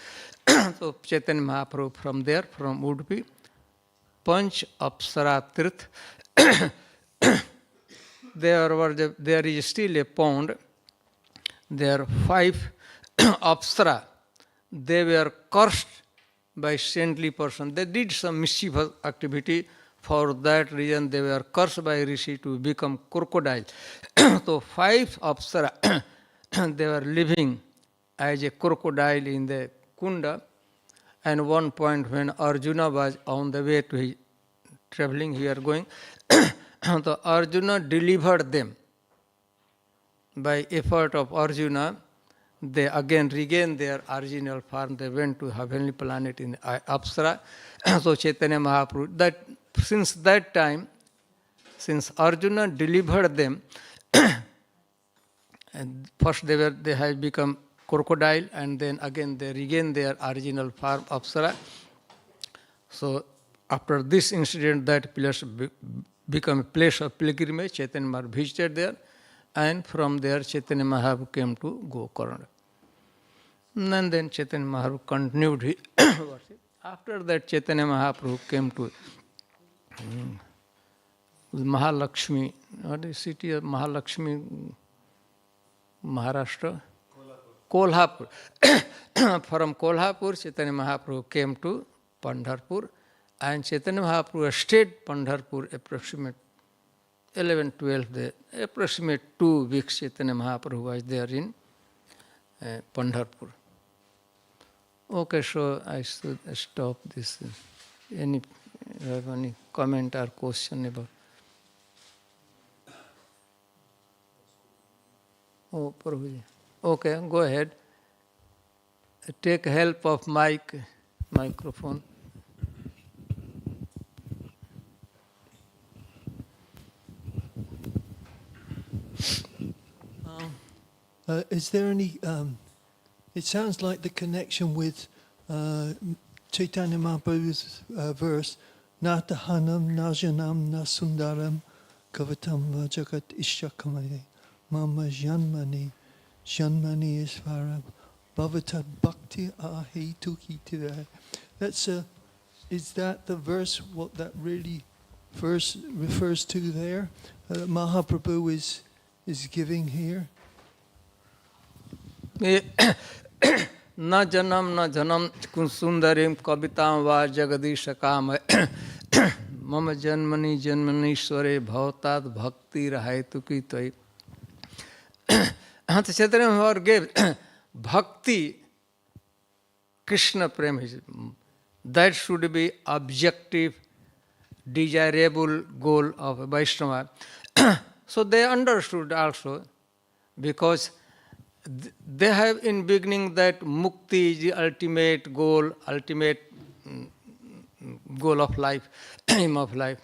So Chaitanya Mahaprabhu from there, from Udupi, Panch Apsara Tirth. There is still a pond. There are 5 Apsara. They were cursed by saintly person. They did some mischievous activity. For that reason, they were cursed by Rishi to become crocodile. So 5 Apsara, they were living as a crocodile in the Kunda. And one point when Arjuna was on the way to his traveling, here going, so Arjuna delivered them. By effort of Arjuna, they again regained their original form. They went to heavenly planet in Apsara. So Chaitanya Mahaprabhu, that since that time, since Arjuna delivered them, and first they have become crocodile, and then again they regain their original form Apsara. So after this incident, that place become a place of pilgrimage. Chaitanya Mahaprabhu visited there, and from there Chaitanya Mahaprabhu came to Gokarna. And then Chaitanya Mahaprabhu continued his worship. After that, Chaitanya Mahaprabhu came to Mahalakshmi, what is the city of Mahalakshmi, Maharashtra? Kolhapur. From Kolhapur, Chaitanya Mahaprabhu came to Pandharpur, and Chaitanya Mahaprabhu stayed Pandharpur approximate 11, 12 days, approximate 2 weeks. Chaitanya Mahaprabhu was there in Pandharpur. Okay, so I should stop this. Any comment or question about? Oh, Prabhuji. Okay, go ahead. Take help of microphone. Is there any, it sounds like the connection with Chaitanya Mahaprabhu's verse, Natahanam Najanam Nasundaram Kavatam Vajagat Ishakamaya Mama Janmani Isvaram Bhavatad Bhakti Ahi Tuki Tira. That's is that the verse, what that really verse refers to there? Mahaprabhu is giving here? Na janam kunsundarim kavitam va jagadisha kama mama janmani janmanishware bhavatad bhakti rahaitu ki tai. So Chaitanya Mahaprabhu gave bhakti, Krishna prem, that should be objective, desirable goal of a Vaishnava. So they understood also, because they have in beginning that mukti is the ultimate goal of life, aim of life.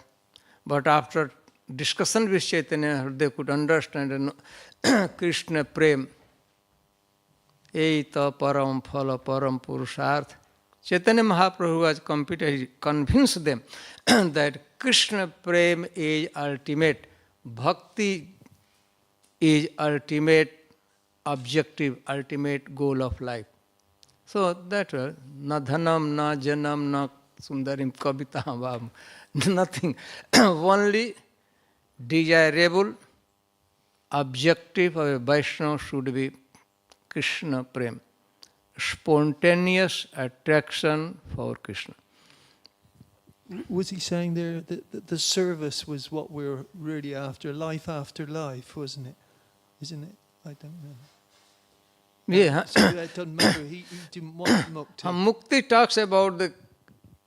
But after discussion with Chaitanya, they could understand Krishna prem, eita param phala param purusharth. Chaitanya Mahaprabhu was convinced them that Krishna prem is ultimate, bhakti is ultimate objective, ultimate goal of life. So that was na dhanam, na janam, na sundarim kavitam, nothing. Only desirable objective of a Vaishnava should be Krishna prem, spontaneous attraction for Krishna. Was he saying there that the service was what we're really after life, wasn't it? Isn't it? I don't know. Yeah. So that doesn't matter. He didn't want mukti. Mukti talks about the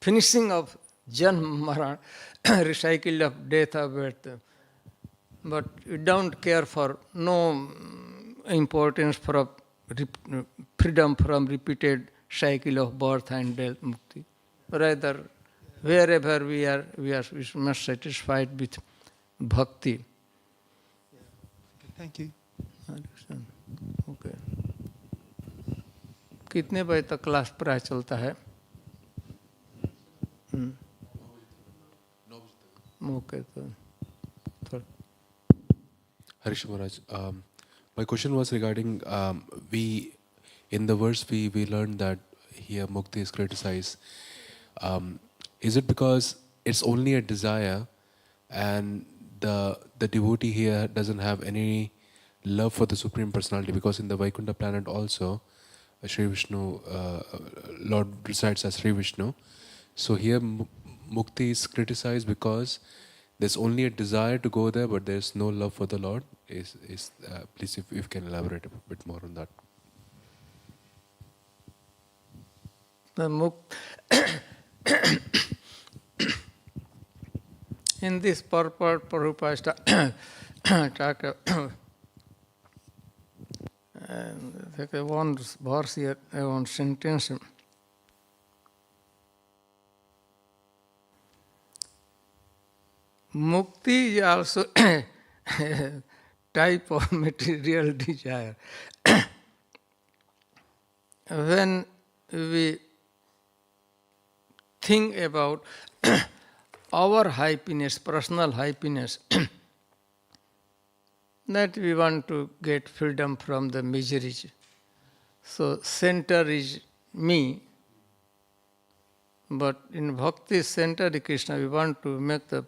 finishing of Janma Maran, recycle of death of birth. But we don't care for no importance for freedom from repeated cycle of birth and death, mukti. Rather, wherever we must satisfied with bhakti. Thank you. Okay. कितने बजे तक class प्राय चलता है? Okay तो Harish Maharaj, my question was regarding we in the verse we learned that here mukti is criticized. Is it because it's only a desire and the devotee here doesn't have any love for the Supreme Personality? Because in the Vaikuntha planet also, Sri Vishnu, Lord resides as Sri Vishnu. So here mukti is criticized because there's only a desire to go there, but there's no love for the Lord. Please, if you can elaborate a bit more on that. In this purport, Prabhupada one verse here, one sentence. Mukti is also a type of material desire. When we think about our happiness, personal happiness, that we want to get freedom from the miseries. So center is me, but in bhakti center is Krishna. We want to make the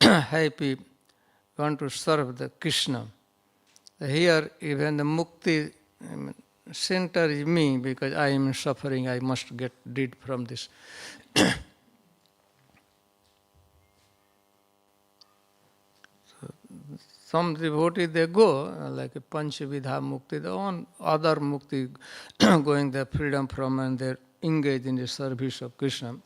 happy, want to serve the Krishna. Here even the mukti center is me because I am suffering, I must get rid from this. Some devotees, they go like a Panchavidha Mukti, the on other Mukti, going the freedom from and they engage in the service of Krishna.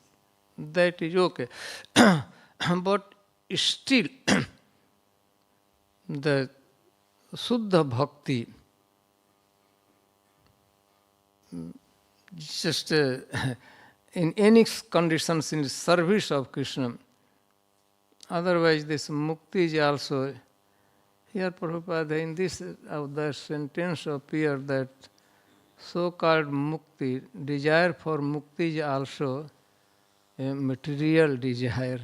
That is okay. But still, the Suddha Bhakti, just in any conditions in the service of Krishna. Otherwise, this Mukti is also. Here, Prabhupada, in this the sentence appear that so-called mukti, desire for mukti is also a material desire.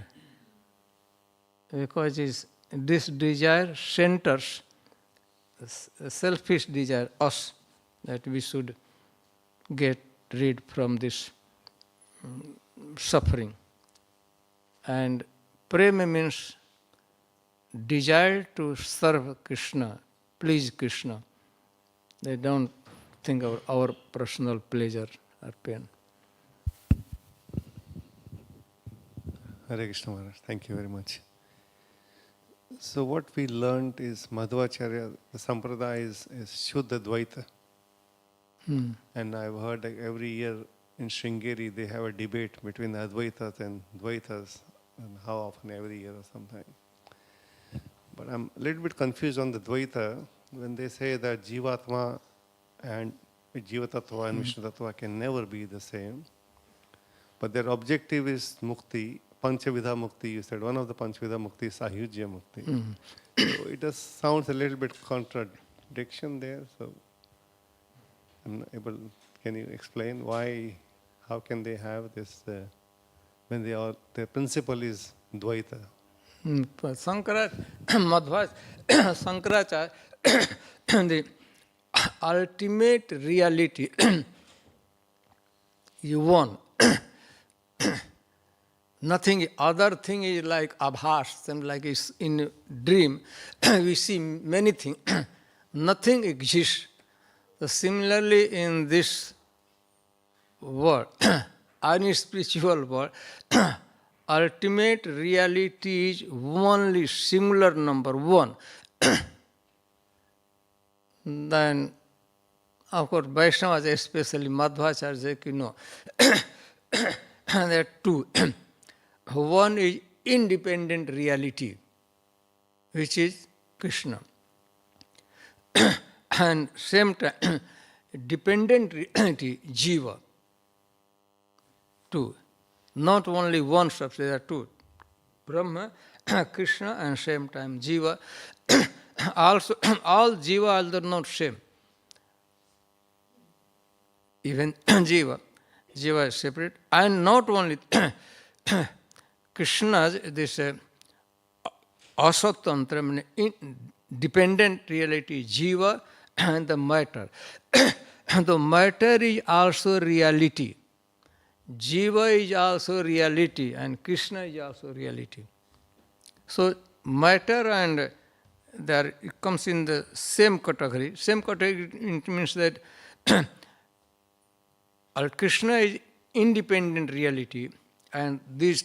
Because this desire centers, selfish desire, us, that we should get rid from this suffering. And prema means desire to serve Krishna, please Krishna. They don't think of our personal pleasure or pain. Hare Krishna Maharaj, thank you very much. So what we learned is Madhvacharya, the Sampradaya is Shuddha Dvaita. And I've heard that every year in Sringeri they have a debate between the Advaitas and Dvaitas, and how often every year or sometime. But I'm a little bit confused on the Dvaita when they say that Jivatma and Jiva Tattva and Vishnu Tattva can never be the same. But their objective is Mukti, Panchavidha Mukti. You said one of the Panchavidha Mukti is Sahujya Mukti. So it just sounds a little bit contradiction there. So I'm not able. Can you explain why? How can they have this when they are their principle is Dvaita? Shankaracharya, the ultimate reality you want. Nothing other thing is like abhas, and like it's in dream we see many things. Nothing exists. So similarly in this world, unspiritual world, ultimate reality is only singular number one. Then, of course, Vaishnavas, especially Madhvacharya, you know, there are two. One is independent reality, which is Krishna. And same time, dependent reality, Jiva. Two. Not only one substance, there are two. Brahma, Krishna, and same time Jiva. Also, all Jiva are not same. Even Jiva is separate. And not only Krishna's this asatantra, dependent reality, Jiva and the matter. The matter is also reality. Jiva is also reality and Krishna is also reality. So matter and there it comes in the same category. Same category it means that Krishna is independent reality and these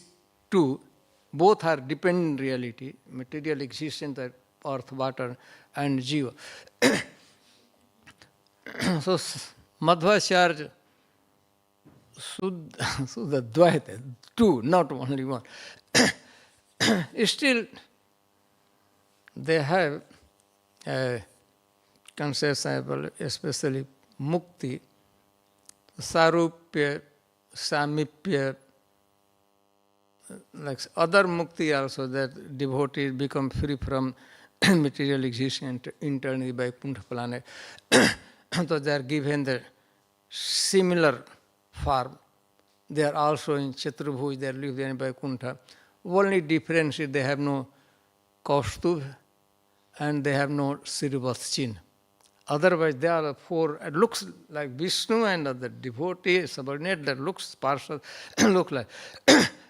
two both are dependent reality, material existence, earth, water and Jiva. So Madhvacharya Suddha Dvaita, two, not only one. Still, they have a conception, especially mukti, sarupya, samipya, like other mukti also, that devotees become free from material existence internally by Vaikuntha planet. So they are given the similar form. They are also in Chaturabhuj, they are living in Vaikuntha. Only difference is they have no Kaustubh and they have no Srivatchin. Otherwise, they are four, it looks like Vishnu and other devotee, subordinate, that looks partial, look like.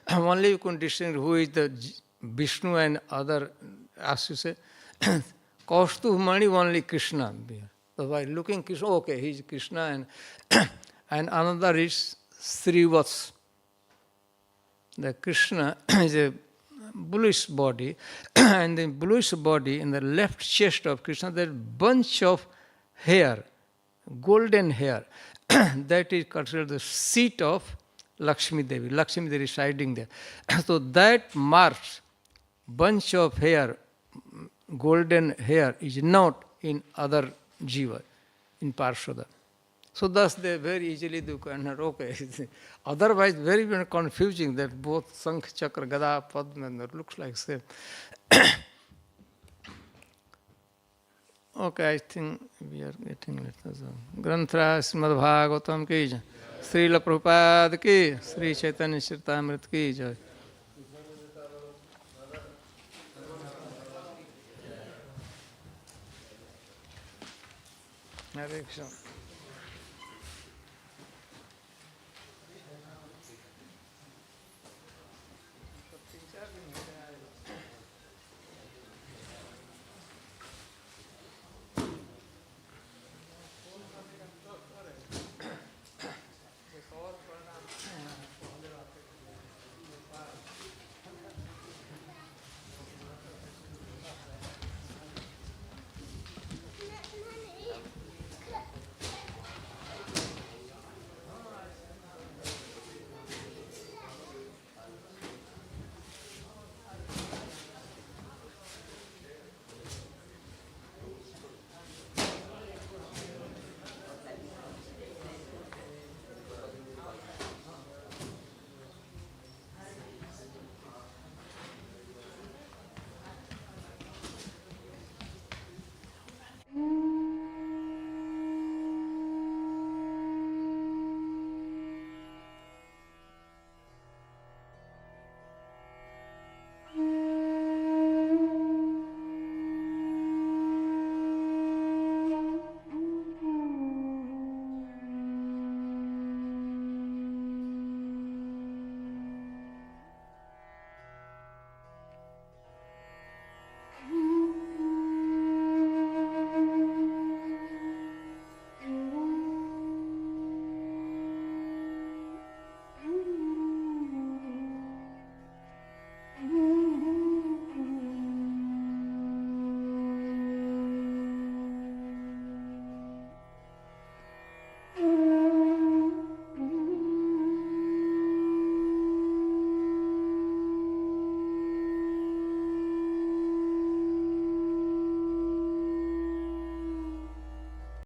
Only you can distinguish who is the Vishnu and other, as you say, Kaustubh Mani, only Krishna. So by looking Krishna, okay, he is Krishna, and and another is Srivats. The Krishna is a bluish body, and the bluish body in the left chest of Krishna, there is bunch of hair, golden hair. That is considered the seat of Lakshmi Devi. Lakshmi Devi residing there. So that marks bunch of hair, golden hair, is not in other jiva, in Parshada. So thus they very easily do cannot, okay. Otherwise very, very confusing that both Sankh, Chakra, Gada, Padma, that looks like same. Okay, I think we are getting late. Granthra Srimad Bhagavatam ki jai. Srila Prabhupada ki, Sri Chaitanya Charitamrita ki jai. Hare Krishna.